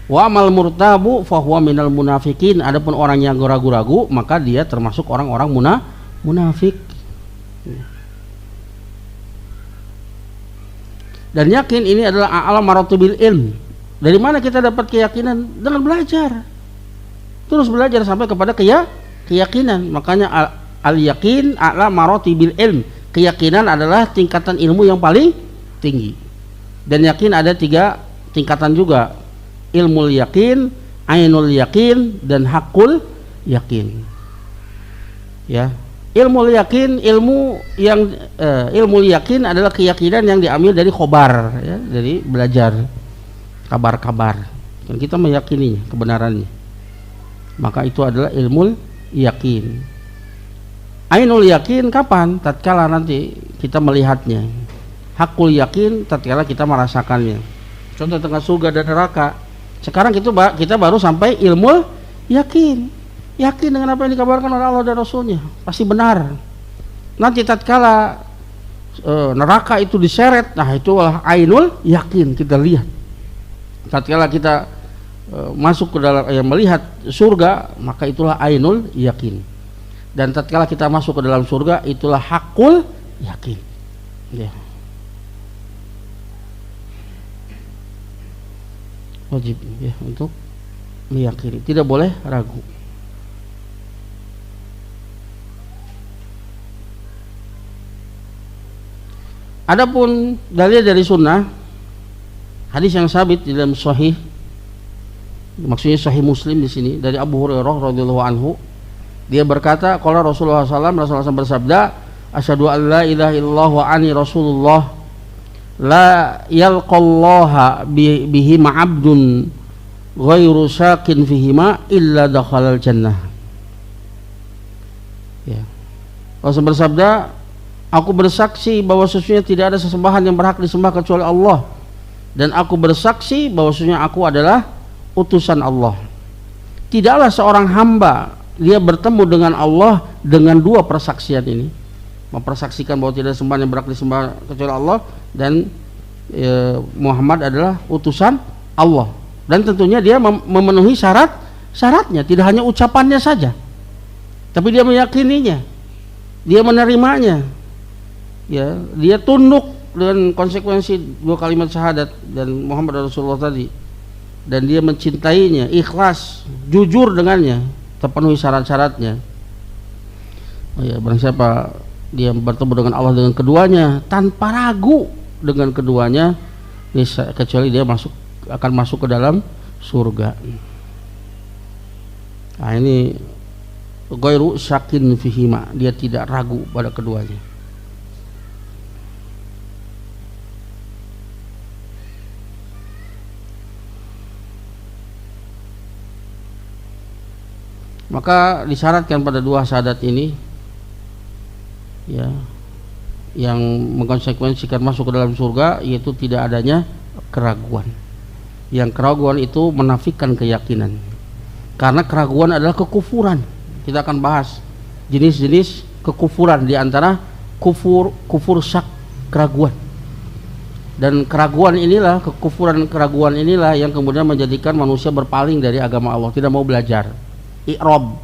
Wa amal murtabu fahuwa minal munafikin, adapun orang yang ragu-ragu maka dia termasuk orang-orang munafik. Dan yakin ini adalah a'la maratibil ilm. Dari mana kita dapat keyakinan? Dengan belajar. Terus belajar sampai kepada keyakinan. Makanya al-yakin a'la maratibil ilm. Keyakinan adalah tingkatan ilmu yang paling tinggi. Dan yakin ada 3 tingkatan juga. Ilmul yakin, ainul yakin, dan hakul yakin. Ya. Ilmu yakin, ilmu yakin adalah keyakinan yang diambil dari khobar, ya, dari belajar kabar-kabar. Dan kita meyakini kebenarannya. Maka itu adalah ilmu yakin. Ainul yakin kapan? Tatkala nanti kita melihatnya. Hakul yakin tatkala kita merasakannya. Contoh tentang surga dan neraka. Sekarang kita baru sampai ilmu yakin. Yakin dengan apa yang dikabarkan oleh Allah dan Rasulnya, pasti benar. Nanti tatkala neraka itu diseret, nah itulah ainul yakin, kita lihat. Tatkala kita masuk ke dalam melihat surga, maka itulah ainul yakin. Dan tatkala kita masuk ke dalam surga, itulah hakul yakin. Ya. Wajib ya untuk meyakini, tidak boleh ragu. Adapun dalil dari sunnah, hadis yang sabit di dalam sahih, maksudnya sahih Muslim di sini, dari Abu Hurairah radhiyallahu anhu, dia berkata, qala Rasulullah SAW bersabda, asyhadu an la ilaha illallah wa ani rasulullah, la yalqallaha bihi ma'abdun ghairu syakin fihima illa dakhalal jannah. Ya. Rasul bersabda, aku bersaksi bahwa sesungguhnya tidak ada sesembahan yang berhak disembah kecuali Allah, dan aku bersaksi bahwa sesungguhnya aku adalah utusan Allah. Tidaklah seorang hamba dia bertemu dengan Allah dengan 2 persaksian ini, mempersaksikan bahwa tidak ada sembahan yang berhak disembah kecuali Allah, dan Muhammad adalah utusan Allah. Dan tentunya dia memenuhi syaratnya, tidak hanya ucapannya saja, tapi dia meyakininya, dia menerimanya. Ya, dia tunduk dengan konsekuensi 2 kalimat syahadat dan Muhammad Rasulullah tadi, dan dia mencintainya, ikhlas, jujur dengannya, terpenuhi syarat-syaratnya. Oh ya, barang siapa dia bertemu dengan Allah dengan keduanya tanpa ragu dengan keduanya, kecuali dia akan masuk ke dalam surga. Nah, ini ghairu syakin fihima, dia tidak ragu pada keduanya. Maka disyaratkan pada 2 syahadat ini, ya, yang mengkonsekuensikan masuk ke dalam surga, yaitu tidak adanya keraguan. Yang keraguan itu menafikan keyakinan, karena keraguan adalah kekufuran. Kita akan bahas jenis-jenis kekufuran, di antara kufur syak, keraguan. Dan keraguan inilah, keraguan inilah yang kemudian menjadikan manusia berpaling dari agama Allah, tidak mau belajar, i'rab,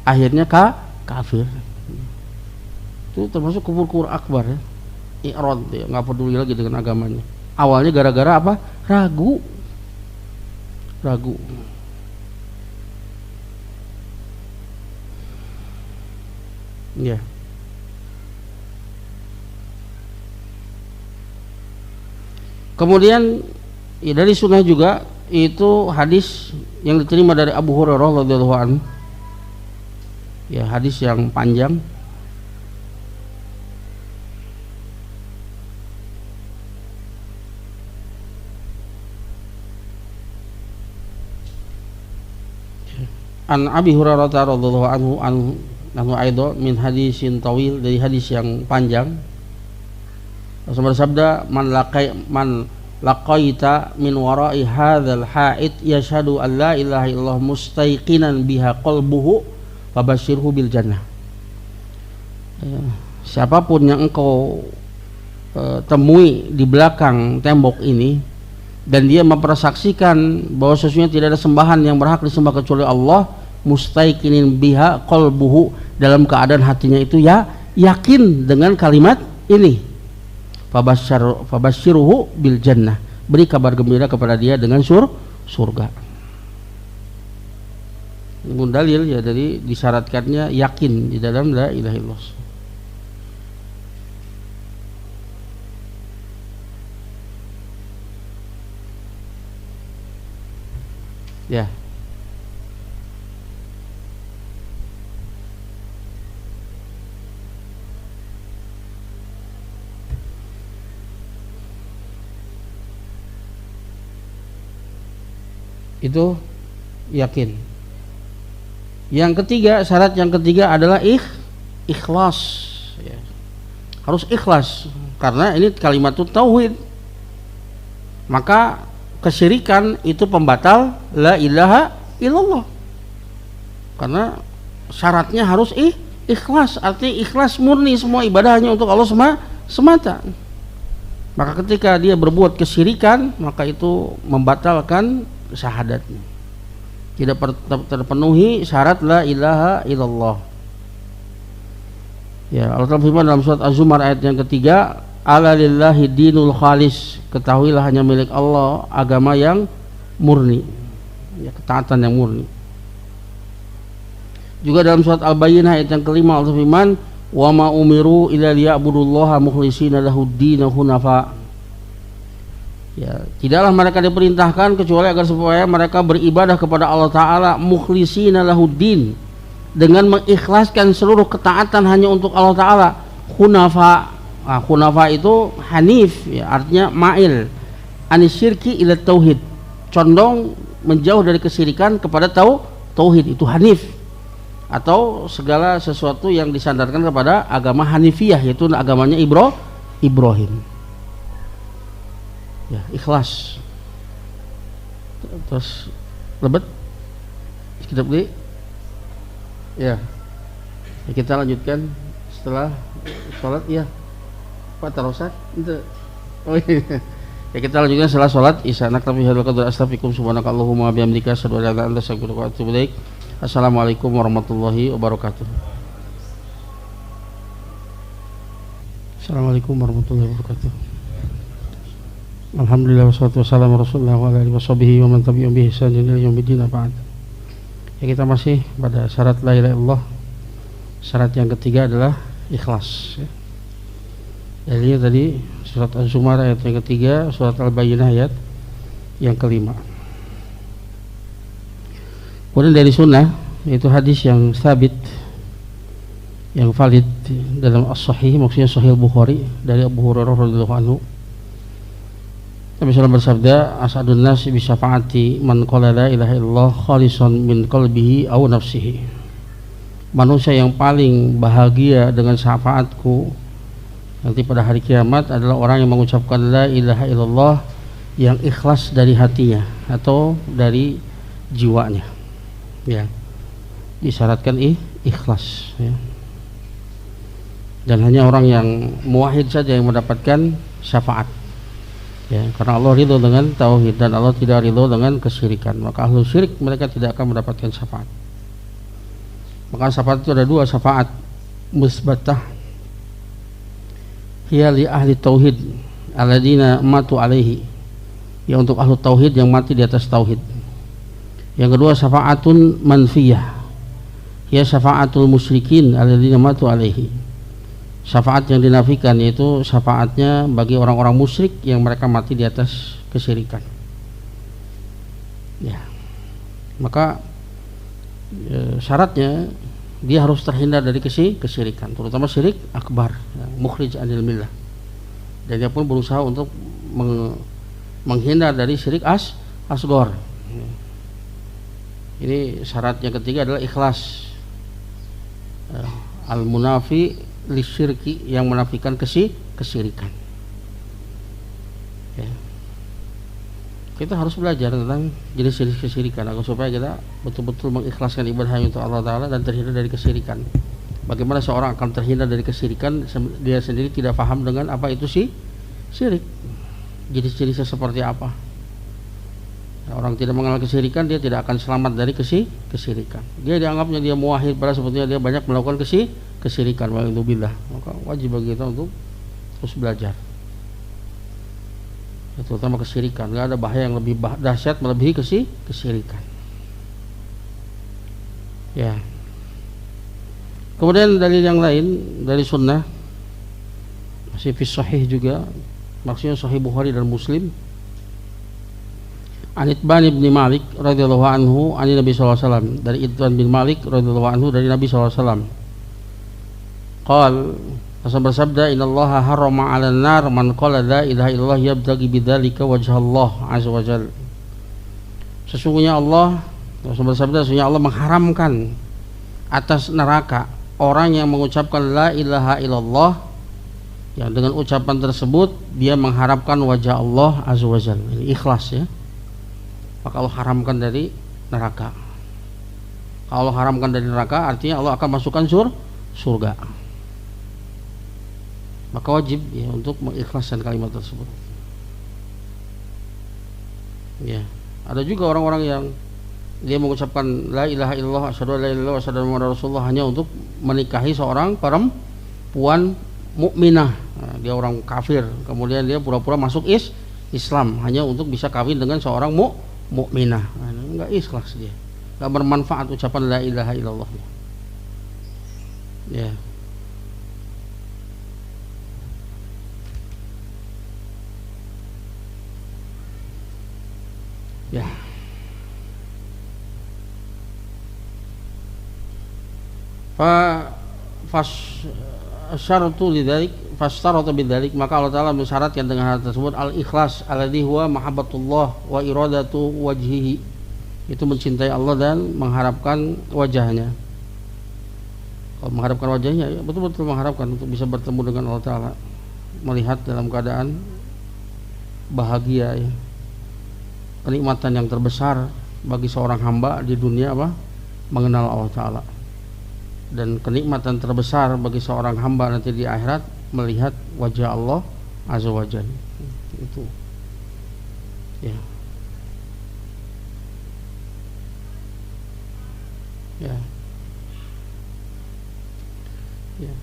akhirnya kafir. Itu termasuk kufur akbar, ya. I'rad, ya, nggak peduli lagi dengan agamanya. Awalnya gara-gara apa? Ragu. Ya. Kemudian ya, dari sunnah juga itu hadis yang diterima dari Abu Hurairah radhiyallahu anhu, ya, hadis yang panjang. An Abi Hurairah radhiyallahu anhu aidan min hadisin tawil, dari hadis yang panjang. Rasul bersabda, man laqaita min wara'i hadzal ha'id yashhadu an la ilaha illallah mustaiqinan biha qalbuhu fabasyirhu bil jannah. Siapapun yang engkau temui di belakang tembok ini dan dia mempersaksikan bahwa sesungguhnya tidak ada sembahan yang berhak disembah kecuali Allah, mustaiqinin biha qalbuhu, dalam keadaan hatinya itu ya yakin dengan kalimat ini, fabasyiruhu bil jannah, beri kabar gembira kepada dia dengan surga. Ini dalil ya dari disyaratkannya yakin di dalam la ilaha illallah. Ya. Itu yakin. Yang ketiga, syarat yang ketiga adalah ikhlas ya. Harus ikhlas karena ini kalimat tauhid. Maka kesyirikan itu pembatal la ilaha illallah. Karena syaratnya harus ikhlas, artinya ikhlas murni, semua ibadah hanya untuk Allah semata. Maka ketika dia berbuat kesyirikan, maka itu membatalkan syahadatnya. Tidak terpenuhi syarat la ilaha illallah. Ya, Allah Ta'ala firman dalam surat Az-Zumar ayat yang ketiga, ala lillahi dinul khalis, ketahuilah hanya milik Allah agama yang murni ya, ketaatan yang murni. Juga dalam surat Al-Bayyinah ayat yang kelima Allah firman, wa ma umiru illa liya'budullaha mukhlishina lahud-din hunafa. Ya, tidaklah mereka diperintahkan kecuali agar supaya mereka beribadah kepada Allah Ta'ala mukhlishina lahud-din, dengan mengikhlaskan seluruh ketaatan hanya untuk Allah Ta'ala. Hunafa, hunafa itu hanif ya, artinya ma'il anisyirki ila tauhid, condong menjauh dari kesyirikan kepada tauhid, itu hanif, atau segala sesuatu yang disandarkan kepada agama hanifiyah, yaitu agamanya Ibrahim ya, ikhlas. Terus lebet kita beli ya, kita lanjutkan setelah sholat ya Pak Tarosak itu. Oh iya. Ya kita lanjutkan setelah sholat isya. Naktafi hadzal qadar, astaghfirukum subhanaka allahumma bihamdika asyhadu an la ilaha illa anta astaghfiruka wa atubu ilaik. Assalamualaikum warahmatullahi wabarakatuh. Assalamualaikum warahmatullahi wabarakatuh. Alhamdulillah wassalatu wassalamu ala Rasulillah wa ala alihi washabihi wa man tabi'ahum bi ihsanin ila yaumil ba'd. Ya, kita masih pada syarat la ilaha illallah. Syarat yang ketiga adalah ikhlas ya. Jadi tadi surat Az-Zumar ayat yang ketiga, surat Al-Bayyinah ayat yang kelima. Kemudian dari sunnah, yaitu hadis yang sabit, yang valid dalam As-Sahih, maksudnya Sahih Bukhari, dari Abu Hurairah radhiyallahu anhu. Nabi sallallahu bersabda, as'adun nasi bi syafaati man qala la ilaha illallah khalisan min qalbihi aw nafsihi. Manusia yang paling bahagia dengan syafaatku nanti pada hari kiamat adalah orang yang mengucapkan la ilaha illallah yang ikhlas dari hatinya atau dari jiwanya ya, disyaratkan ikhlas ya. Dan hanya orang yang muwahhid saja yang mendapatkan syafaat ya, karena Allah ridho dengan tauhid dan Allah tidak ridho dengan kesyirikan. Maka ahlu syirik mereka tidak akan mendapatkan syafaat. Maka syafaat itu ada dua, syafaat musbatah hiya li ahli tauhid alladzina matu alaihi, ya untuk ahlu tauhid yang mati di atas tauhid. Yang kedua syafaatun manfiyah hiya syafaatul musyrikin alladzina matu alaihi, syafaat yang dinafikan yaitu syafaatnya bagi orang-orang musyrik yang mereka mati di atas kesyirikan ya. Maka syaratnya dia harus terhindar dari kesyirikan, terutama syirik akbar ya, mukhrij anil millah, dan dia pun berusaha untuk menghindar dari syirik asghar. Ini syarat yang ketiga adalah ikhlas, al-munafi lisyirki, yang menafikan kesyirikan ya. Kita harus belajar tentang jenis-jenis kesyirikan agar supaya kita betul-betul mengikhlaskan ibadah untuk Allah Ta'ala dan terhindar dari kesyirikan. Bagaimana seorang akan terhindar dari kesyirikan, dia sendiri tidak paham dengan apa itu sih syirik, jenis-jenisnya seperti apa. Orang tidak mengenal kesyirikan, dia tidak akan selamat dari kesyirikan. Dia dianggapnya dia muwahhid, padahal sebetulnya dia banyak melakukan kesyirikan. Wa'idzubillah. Maka wajib bagi kita untuk terus belajar, terutama kesyirikan. Gak ada bahaya yang lebih dahsyat melebihi kesyirikan. Ya. Kemudian dalil yang lain dari sunnah, masih fi sahih juga, maksudnya sahih Bukhari dan Muslim. An Itban bin Malik radhiyallahu anhu an Nabi sallallahu alaihi wasallam, dari Itban bin Malik radhiyallahu anhu dari Nabi sallallahu alaihi wasallam. Qal, Rasul bersabda, innallaha harrama 'alan nar man qala la ilaha illallah yabtaghi bidzalika wajha Allah azza wajalla. Sesungguhnya Allah, Rasul bersabda, sesungguhnya Allah mengharamkan atas neraka orang yang mengucapkan la ilaha illallah, yang dengan ucapan tersebut dia mengharapkan wajah Allah azza wajalla. Ini ikhlas ya. Maka Allah haramkan dari neraka. Kalau Allah haramkan dari neraka, artinya Allah akan masukkan surga. Maka wajib ya untuk mengikhlaskan kalimat tersebut. Ya, ada juga orang-orang yang dia mengucapkan la ilaha illallah asyhadu an la ilaha illallah wa asyhadu anna muhammadar rasulullah hanya untuk menikahi seorang perempuan mukminah. Nah, dia orang kafir, kemudian dia pura-pura masuk Islam hanya untuk bisa kawin dengan seorang mukminah. Nah, enggak ikhlas dia. Enggak bermanfaat ucapan la ilaha illallah. Ya. Ya. Fasyaratu lidzalik fastarata bidzalik, maka Allah Ta'ala mensyaratkan dengan hal tersebut al-ikhlas alladzi huwa mahabbatullah wa iradatu wajhihi, itu mencintai Allah dan mengharapkan wajahnya. Kalau mengharapkan wajahnya ya betul-betul mengharapkan untuk bisa bertemu dengan Allah Ta'ala, melihat dalam keadaan bahagia ya. Kenikmatan yang terbesar bagi seorang hamba di dunia apa? Mengenal Allah Ta'ala. Dan kenikmatan terbesar bagi seorang hamba nanti di akhirat melihat wajah Allah azza wajalla. Itu ya. Ya. Ya.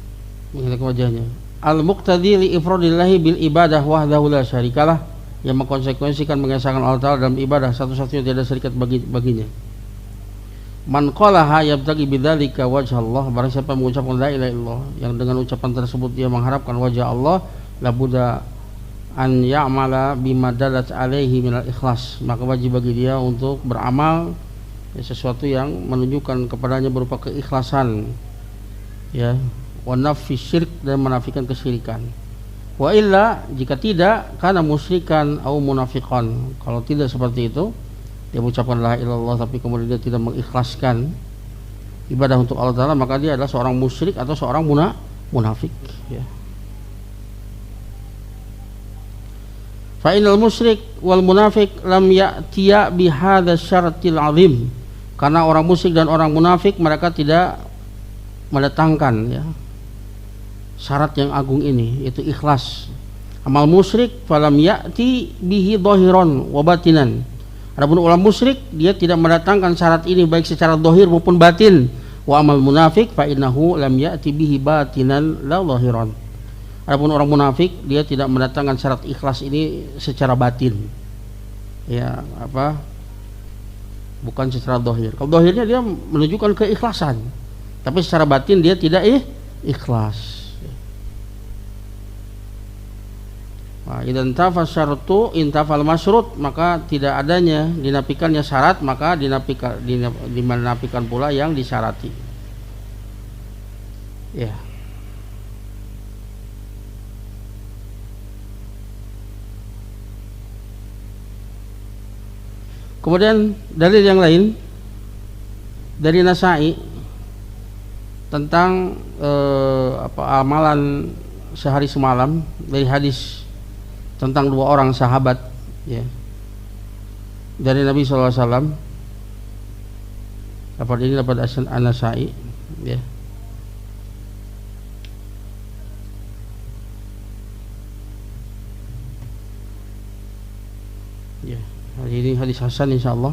Melihat wajahnya. Al-muqtadi li ifradillahi bil ibadah wahdahu la syarikalah, yang mengkonsekuensikan mengesahkan Allah Ta'ala dalam ibadah satu-satunya tidak ada syarikat baginya. Man qalaha yabtaghi bidzalika wajha Allah, barang siapa mengucapkan la ilaha illallah yang dengan ucapan tersebut dia mengharapkan wajah Allah, la budda an ya'mala bima dalat alaihi minal ikhlas, maka wajib bagi dia untuk beramal ya, sesuatu yang menunjukkan kepadanya berupa keikhlasan ya, wa nafi syirk, dan menafikan kesyirikan. Wa illa, jika tidak, karena musyrikan atau munafiqan, kalau tidak seperti itu, dia mengucapkan la ilaha illallah tapi kemudian dia tidak mengikhlaskan ibadah untuk Allah Ta'ala, maka dia adalah seorang musyrik atau seorang munafik ya. Fa innal musyrik wal munafik lam ya'tiya bihadza syaratil azim, karena orang musyrik dan orang munafik mereka tidak mendatangkan ya syarat yang agung ini, yaitu ikhlas. Amal musyrik falam ya'ti bihi dhahiran wa batinan. Adapun orang musyrik dia tidak mendatangkan syarat ini baik secara zahir maupun batin. Wa amal munafik fa innahu lam ya'ti bihi batinan la zahiran. Adapun orang munafik dia tidak mendatangkan syarat ikhlas ini secara batin. Ya, apa? Bukan secara zahir. Kalau zahirnya dia menunjukkan keikhlasan, tapi secara batin dia tidak ikhlas. Idan tafal syartu intafal masyrut, maka tidak adanya dinafikannya syarat, maka dinafikan pula yang disyarati ya. Kemudian dalil yang lain dari Nasa'i tentang amalan sehari semalam, dari hadis tentang dua orang sahabat ya. dari Nabi SAW. Dapat ini dapat An-Nasa'i, ya. Ya, ini hadis hasan insyaallah.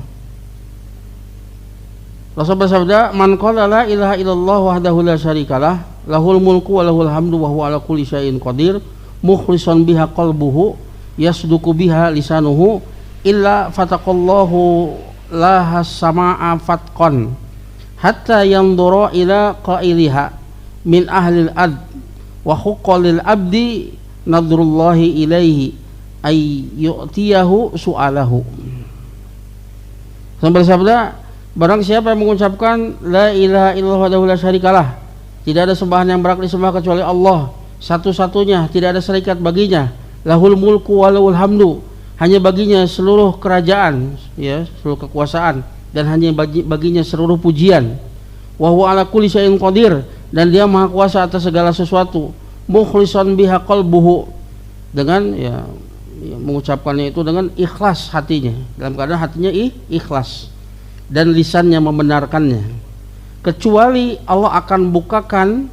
Rasul bersabda, "Man qala la ilaha illallah wahdahu la syarikalah, lahul mulku wa lahul hamdu wa huwa ala kulli syai'in qadir, mukhlishan biha qalbuhu, yasduqu biha lisanuhu, illa fataqallahu laha sama'a fatqan hatta yanzura ila qailiha min ahlil ad wa huqqalil abdi nadrullahi ilaihi ay yu'tiyahu su'alahu." Sampai sabda, barang siapa yang mengucapkan la ilaha illallah wahdahu la syarikalah, tidak ada sembahan yang berhak disembah kecuali Allah satu-satunya, tidak ada syarikat baginya, lahul mulku wa lahul hamdu, hanya baginya seluruh kerajaan, ya, seluruh kekuasaan, dan hanya baginya seluruh pujian, wa huwa ala kulli syai'in qadir, dan dia maha kuasa atas segala sesuatu, mukhlishan biha qalbuhu, dengan ya mengucapkannya itu dengan ikhlas hatinya, dalam keadaan hatinya ikhlas, dan lisannya membenarkannya, kecuali Allah akan bukakan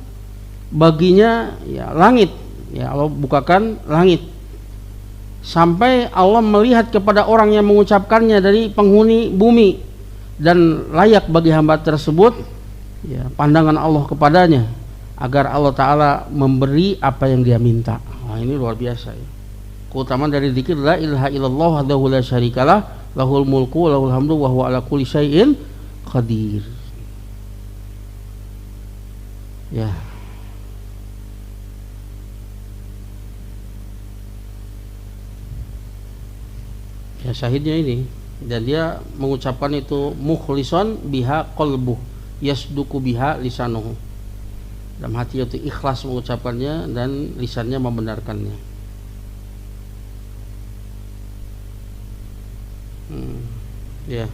baginya ya langit, ya Allah bukakan langit sampai Allah melihat kepada orang yang mengucapkannya dari penghuni bumi, dan layak bagi hamba tersebut ya pandangan Allah kepadanya agar Allah Ta'ala memberi apa yang dia minta. Nah, ini luar biasa ya. Keutamaan dari zikir la ilaha illallah wahdahu la syarikalah, lahul mulku wa lahul hamdu wa huwa ala kulli syai'in qadir. Ya. Ya, syahidnya ini, dan dia mengucapkan itu mukhlishon biha qalbuh, yasduku biha lisanuhu, dalam hati itu ikhlas mengucapkannya dan lisannya membenarkannya. Ya.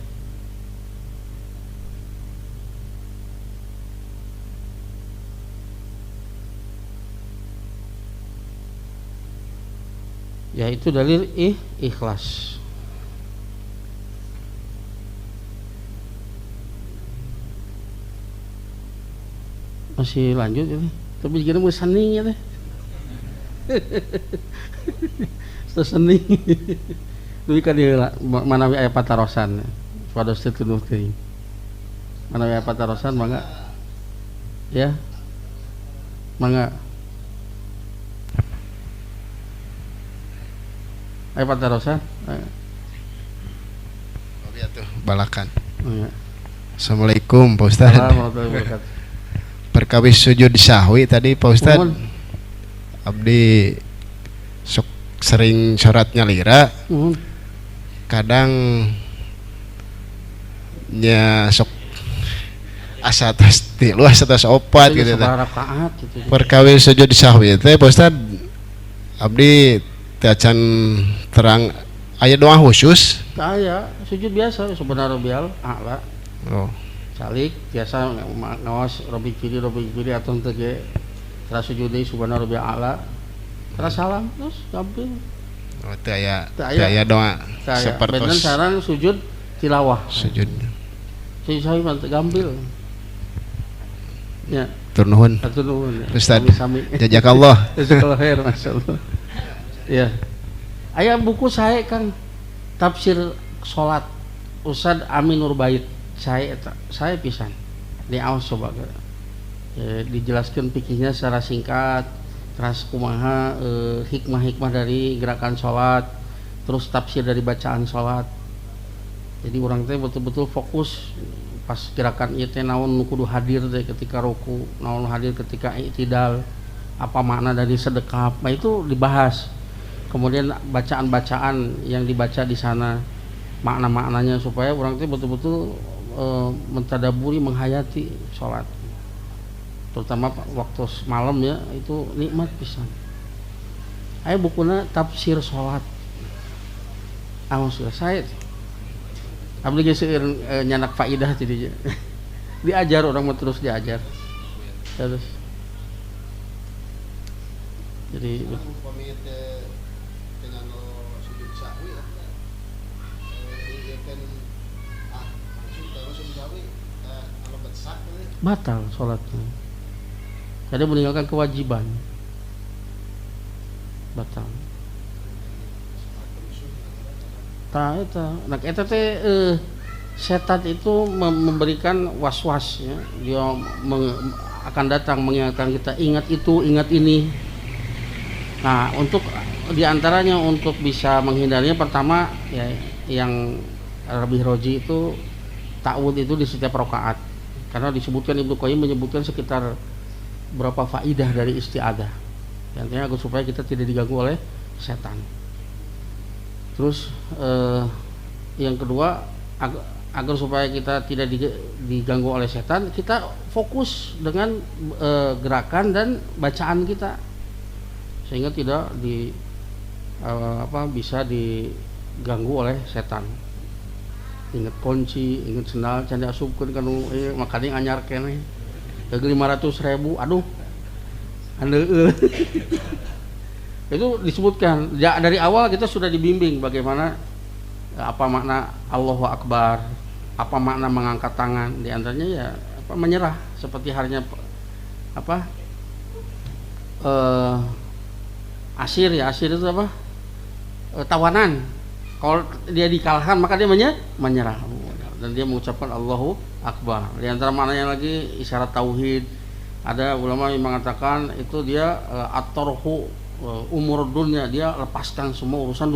Ya, itu dalil ikhlas. Masih lanjut ya, tapi jika mau seni ya teh. Sesening. Duwi ka dieu manawi aya patarosan. Pada setunuh teuing. Manawi aya patarosan mangga. Ya. Mangga. Aya patarosan. Oke atuh balakan. Ya. Assalamualaikum Pak Ustaz. Perkawis sujud sahwi tadi Pak Ustaz, abdi sok sering syaratnya lira, kadang nya sok asa tas tilu asa tas opat gitu teh. Perkawis sujud sahwi teh Pak Ustaz, abdi teu acan terang aya doa khusus. Aya sujud biasa subhanarabbiyal a'la. Oh. Salik biasa ngawas robi ciri atau tege terus sujud deui subhanarabbiyal a'la, terus salam terus gampil. Oh, teu aya doa seperti bener saran sujud tilawah. Sujud sahwi mah gampil. Ya, tur nuhun. Atur nuhun. Ustaz. Jazakallah. Jazakallah khair, masyaallah. Ya. Aya buku sae Kang tafsir salat Ustaz Amin Nurbait. Saya pisan di awas coba dijelaskan fikihnya secara singkat, terus kumaha hikmah-hikmah dari gerakan sholat, terus tafsir dari bacaan sholat. Jadi orang teh betul-betul fokus pas gerakan ieu teh naon kudu hadir teh ketika ruku, naon hadir ketika i'tidal, apa makna dari sedekap. Nah itu dibahas. Kemudian bacaan-bacaan yang dibaca di sana, makna-maknanya supaya orang teh betul-betul mentadaburi, menghayati sholat, terutama waktu malam ya, itu nikmat pisan. Ayo bukuna tafsir sholat, sudah saya abdi geus nyanak faidah jadinya. Diajar orang mah terus diajar terus. Jadi batal sholatnya. Jadi meninggalkan kewajiban, batal. Nah eta teh setan itu memberikan was-was ya. Dia akan datang mengingatkan kita, ingat itu, ingat ini. Nah, untuk diantaranya untuk bisa menghindarinya, pertama ya yang lebih roji itu ta'awudz itu di setiap rakaat. Karena disebutkan Ibnu Qayyim menyebutkan sekitar berapa faidah dari isti'adzah. Intinya agar supaya kita tidak diganggu oleh setan. Terus yang kedua agar supaya kita tidak diganggu oleh setan, kita fokus dengan gerakan dan bacaan kita sehingga tidak bisa diganggu oleh setan. Ingat kunci, ingat sendal, canda asupkeun kanu makanya anyar keneh. Ke 500.000, aduh. Andeueul. Itu disebutkan dari awal kita sudah dibimbing bagaimana apa makna Allahu Akbar, apa makna mengangkat tangan, di antaranya ya menyerah seperti halnya asir itu apa? Tawanan. Kalau dia dikalahkan maka dia menyerah dan dia mengucapkan Allahu Akbar. Di antara maknanya lagi isyarat tauhid. Ada ulama yang mengatakan itu dia at-tarhu umur dunia, dia lepaskan semua urusan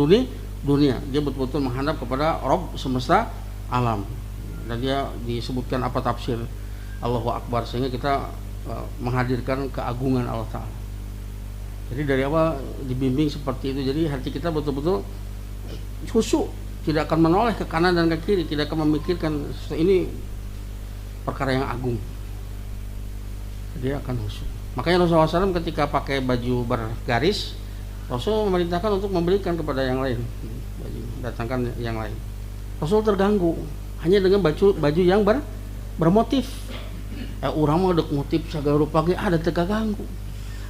dunia. Dia betul-betul menghadap kepada Rabb semesta alam. Dan dia disebutkan apa tafsir Allahu Akbar sehingga kita menghadirkan keagungan Allah Ta'ala. Jadi dari awal dibimbing seperti itu. Jadi hati kita betul-betul khusyuk, tidak akan menoleh ke kanan dan ke kiri, tidak akan memikirkan ini perkara yang agung. Dia akan khusyuk. Makanya Rasulullah SAW ketika pakai baju bergaris, Rasul memerintahkan untuk membelikan kepada yang lain, datangkan yang lain. Rasul terganggu hanya dengan baju yang bermotif. Urang mah dek motif sagala rupa ge ada teu kaganggu.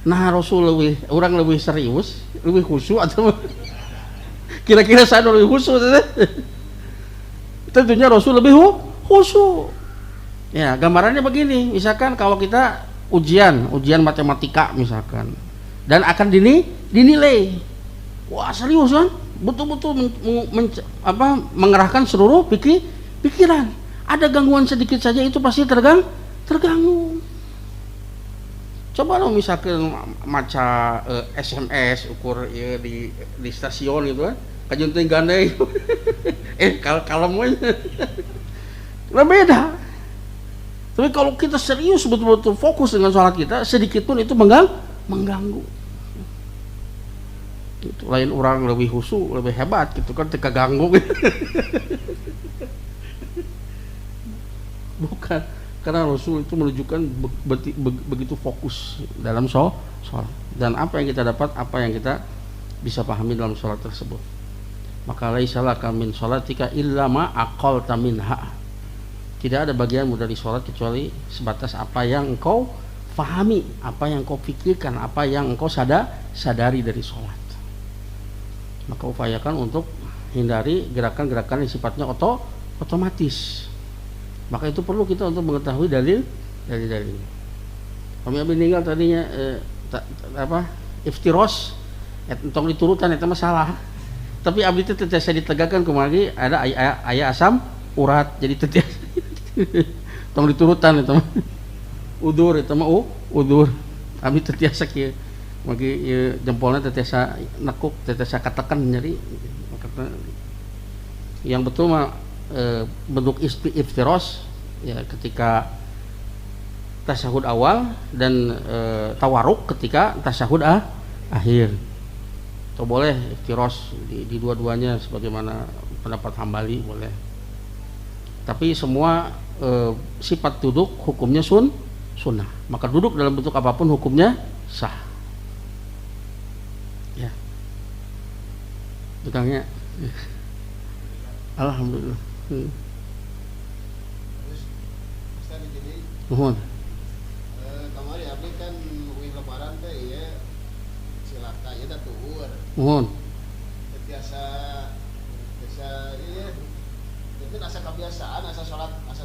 Nah Rasul orang lebih serius, lebih khusyuk atau kira-kira saya lebih khusyuk. Tentunya Rasul lebih khusyuk. Ya, gambarannya begini, misalkan kalau kita ujian matematika misalkan, dan akan dinilai, wah serius kan, betul-betul mengerahkan seluruh pikiran. Ada gangguan sedikit saja itu pasti terganggu. Coba lo misalkan maca SMS ukur ya, di stasiun gitu kan, kajunting gandeng, kalem aja, beda. Tapi kalau kita serius betul-betul fokus dengan sholat kita, sedikit pun itu mengganggu. Itu lain orang lebih khusyuk, lebih hebat gitu kan, tidak ganggu. Bukan, karena Rasul itu menunjukkan begitu fokus dalam sholat. Dan apa yang kita dapat, apa yang kita bisa pahami dalam sholat tersebut. Maka laisa laka min sholatika illa ma aqalta minha. Tidak ada bagianmu dari sholat kecuali sebatas apa yang engkau fahami, apa yang engkau pikirkan, apa yang engkau sadari dari sholat. Maka upayakan untuk hindari gerakan-gerakan yang sifatnya otomatis. Maka itu perlu kita untuk mengetahui dalil. Kami meninggal tadinya iftiros, entong diturutan itu masalah. Tapi abdi itu tidak saya ditegakkan kemari ada ayat asam urat jadi tidak. Tong diturutan itu udur itu mah udur abdi tetiasa kieu magi jempolna tetiasa nekuk tetiasa katakan nyeri. Yang betul mah bentuk iftiros ya ketika tasyahud awal dan tawaruk ketika tasyahud akhir. Atau boleh iftiros di dua-duanya sebagaimana pendapat Hambali boleh. Tapi semua sifat duduk hukumnya sunnah. Maka duduk dalam bentuk apapun hukumnya sah. Ya. Tukangnya. Alhamdulillah. Mohon. Kamari abdi kan wih lebaran teh ieu cilaka ieu da tuhur. Mohon. Biasa ieu itu asa kebiasaan asa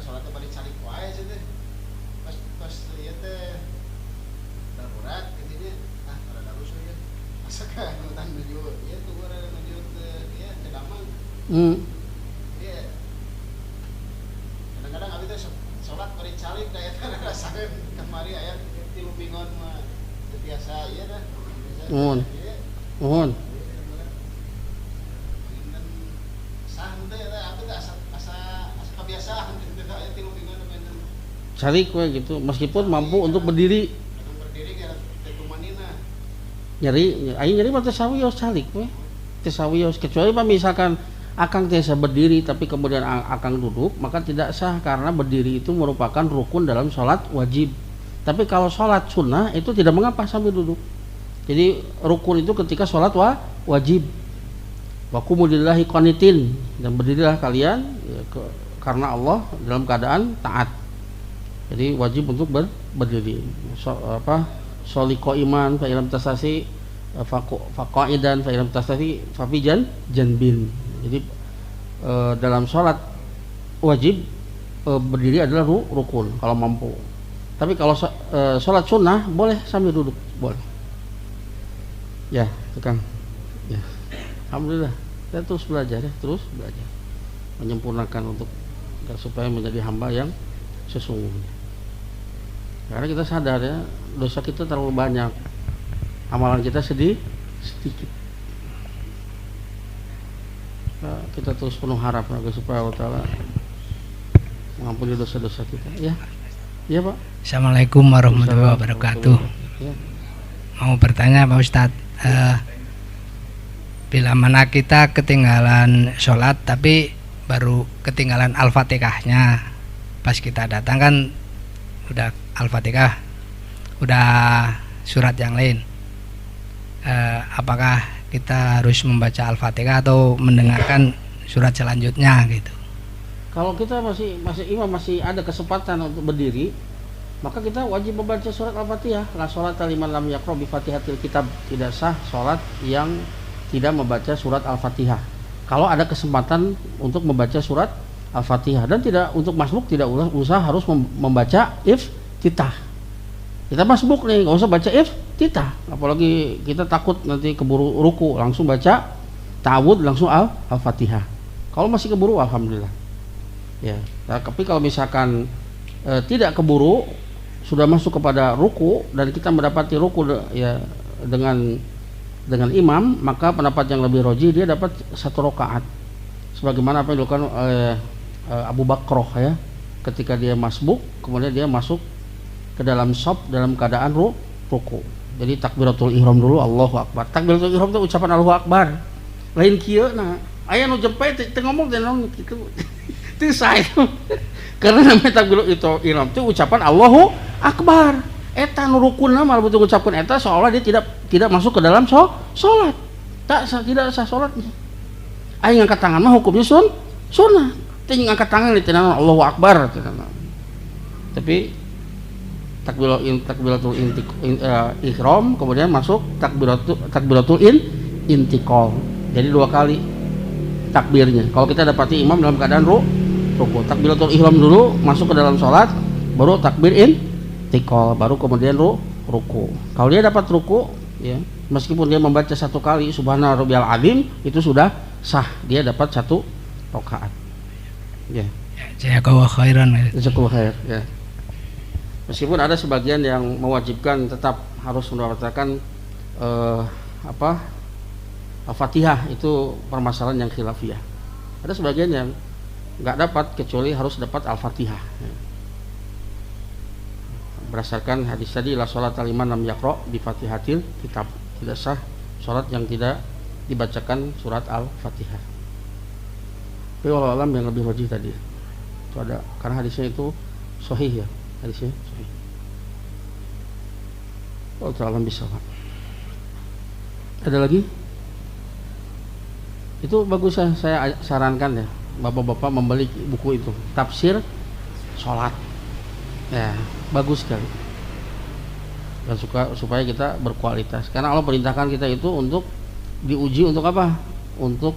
sholatnya balik calik wae sih teh pas ieu teh darurat intinya rada rusuh ya asa ka nutan menuju ieu tuh rada menuju teh ieu teh damang iya kadang-kadang abi teh sholat balik calik da eta rasakeun kamari aya tilu pingon mah biasa ieu dah mohon calik we gitu meskipun mampu untuk berdiri nyeri mah teh sawios calik we teh sawios kecuali misalkan akang teh berdiri tapi kemudian akang duduk maka tidak sah karena berdiri itu merupakan rukun dalam sholat wajib tapi kalau sholat sunnah itu tidak mengapa sambil duduk jadi rukun itu ketika sholat wajib waqumu lillahi qanitin dan berdirilah kalian karena Allah dalam keadaan taat jadi wajib untuk berdiri soliko iman fa ilam tasasi faqaidan fa ilam tasasi fafijan janbin jadi dalam sholat wajib berdiri adalah rukun kalau mampu tapi kalau sholat sunnah boleh sambil duduk boleh ya tukang ya alhamdulillah kita terus belajar menyempurnakan untuk supaya menjadi hamba yang sesungguhnya karena kita sadar ya dosa kita terlalu banyak amalan kita sedikit kita terus penuh harap supaya Allah Ta'ala mengampuni dosa-dosa kita ya Pak. Assalamualaikum warahmatullahi wabarakatuh ya. Mau bertanya Pak Ustadz bila mana kita ketinggalan sholat tapi baru ketinggalan Al-Fatihahnya pas kita datang kan udah Al-Fatihah udah surat yang lain apakah kita harus membaca Al-Fatihah atau mendengarkan surat selanjutnya gitu kalau kita masih ada kesempatan untuk berdiri maka kita wajib membaca surat Al-Fatihah la sholat liman lam yaqra bi fatihatil kitab tidak sah sholat yang tidak membaca surat Al-Fatihah kalau ada kesempatan untuk membaca surat Al-Fatihah dan tidak untuk masbuk tidak usah harus membaca iftitah kita masbuk nih nggak usah baca iftitah apalagi kita takut nanti keburu ruku langsung baca ta'awud langsung Al-Fatihah kalau masih keburu alhamdulillah ya tapi kalau misalkan tidak keburu sudah masuk kepada ruku dan kita mendapati ruku ya dengan imam maka pendapat yang lebih roji dia dapat 1 rakaat sebagaimana apa yang dilakukan oleh Abu Bakroh ya ketika dia masbuk kemudian dia masuk ke dalam shop dalam keadaan ruku jadi takbiratul ihram dulu Allahu Akbar takbiratul ihram itu ucapan Allahu Akbar lain kieu nah aya nu jempe teh ngomong teh naon kitu teu sae karena namanya takbiratul ihram itu ucapan Allahu Akbar eta nu rukunna mah betul ucapkan eta seolah dia tidak masuk ke dalam salat tidak sah salatnya aya ngangkat tangan mah hukumnya sunnah teh ngangkat tangan di tenan Allahu Akbar tapi takbiratul ihram kemudian masuk takbiratul intiqal jadi 2 kali takbirnya kalau kita dapati imam dalam keadaan ruku takbiratul ihram dulu masuk ke dalam salat baru takbir intiqal baru kemudian ruku kalau dia dapat ruku ya meskipun dia membaca 1 kali subhana rabbiyal azim itu sudah sah dia dapat 1 rakaat ya jazakallahu khairan ya meskipun ada sebagian yang mewajibkan tetap harus mendapatkan Al-Fatihah itu permasalahan yang khilafiyah ada sebagian yang nggak dapat kecuali harus dapat Al-Fatihah berdasarkan hadis tadi la sholat liman lam yaqra bi fatihatil kitab tidak sah sholat yang tidak dibacakan surat Al-Fatihah tapi walau alam yang lebih rajih tadi itu ada karena hadisnya itu sahih ya hadisnya sahih walau alam bisa ada lagi itu bagus saya sarankan ya bapak-bapak membeli buku itu tafsir sholat ya bagus sekali dan supaya kita berkualitas karena Allah perintahkan kita itu untuk diuji untuk apa untuk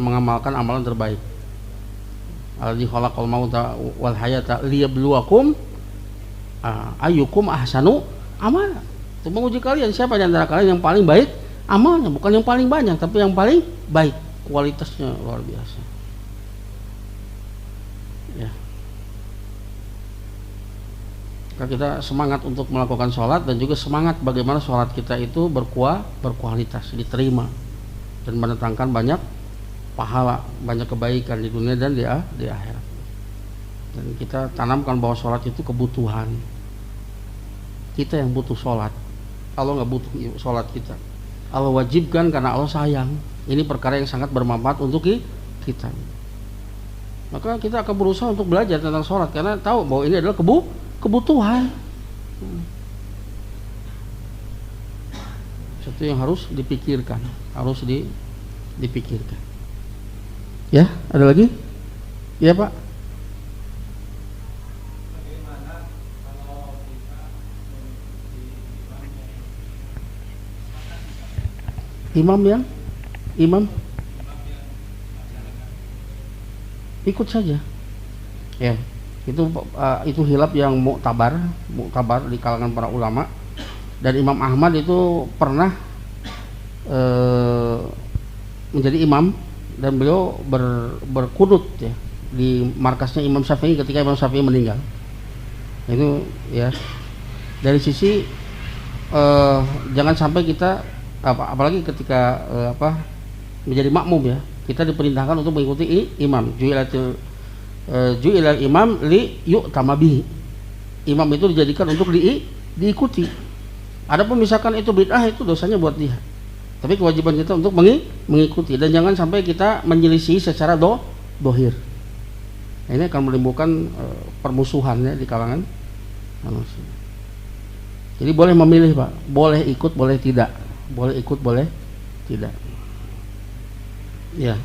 mengamalkan amalan terbaik Alladzi khalaqal mauta wal hayata liyabluwakum ayyukum ahsanu amala. Untuk menguji kalian siapa di antara kalian yang paling baik amalnya, bukan yang paling banyak tapi yang paling baik, kualitasnya luar biasa. Ya. Kita semangat untuk melakukan sholat dan juga semangat bagaimana sholat kita itu berkualitas, diterima dan mendatangkan banyak pahala, banyak kebaikan di dunia dan di akhirat. Dan kita tanamkan bahwa sholat itu kebutuhan. Kita yang butuh sholat, Allah nggak butuh sholat kita. Allah wajibkan karena Allah sayang. Ini perkara yang sangat bermanfaat untuk kita. Maka kita akan berusaha untuk belajar tentang sholat karena tahu bahwa ini adalah kebutuhan. Sesuatu yang harus dipikirkan, harus dipikirkan. Ya, ada lagi? Ya Pak. Imam ikut saja. Ya, itu hilaf yang muktabar di kalangan para ulama. Dan Imam Ahmad itu pernah menjadi imam dan beliau berkunut ya di markasnya Imam Syafi'i ketika Imam Syafi'i meninggal. Itu ya dari sisi jangan sampai kita apalagi ketika menjadi makmum ya, kita diperintahkan untuk mengikuti imam. Ju'ilal imam li yu'tama bihi. Imam itu dijadikan untuk diikuti. Adapun misalkan itu bid'ah, itu dosanya buat dia. Tapi kewajiban kita untuk mengikuti dan jangan sampai kita menyelisih secara dohir. Nah, ini akan menimbulkan permusuhannya di kalangan manusia. Jadi boleh memilih Pak, boleh ikut, boleh tidak. Boleh ikut, boleh tidak. Ya,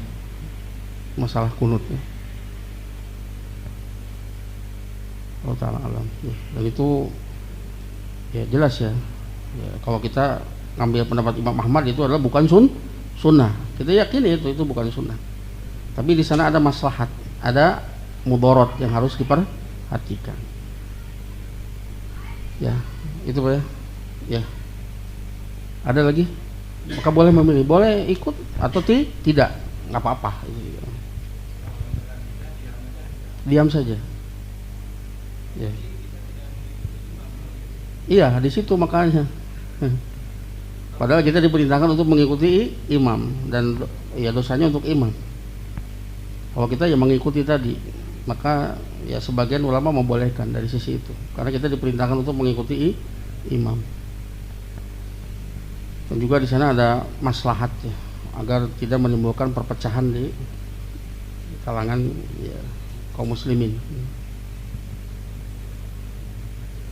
masalah kunut ya. Allah Ta'ala alam ya. Dan itu ya jelas ya. Kalau kita ngambil pendapat Imam Ahmad itu adalah bukan sunnah. Kita yakini itu bukan sunnah. Tapi di sana ada maslahat, ada mudorot yang harus diperhatikan. Ya, itu Pak ya. Ya. Ada lagi? Maka boleh memilih, boleh ikut atau tidak, nggak apa-apa. Diam saja. Ya. Iya, di situ makanya. Padahal kita diperintahkan untuk mengikuti imam dan ya dosanya untuk imam. Kalau kita yang mengikuti tadi, maka ya sebagian ulama membolehkan dari sisi itu, karena kita diperintahkan untuk mengikuti imam. Dan juga di sana ada maslahat ya, agar tidak menimbulkan perpecahan di kalangan ya, kaum muslimin.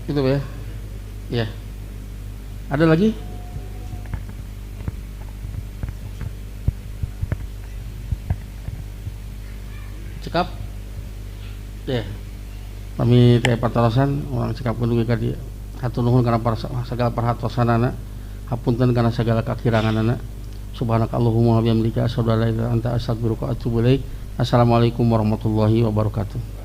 Itu ya. Ya. Ada lagi? Cekap? Ya. Kami teh patorosan orang cekap kudu kadi hatur nuhun kana segala perhatosanana. Hapunten karena segala kekirangan anak. Subhanakallahumma wa bihamdika asyhadu an la ilaha illa anta astaghfiruka wa atubu ilaik. Assalamualaikum warahmatullahi wabarakatuh.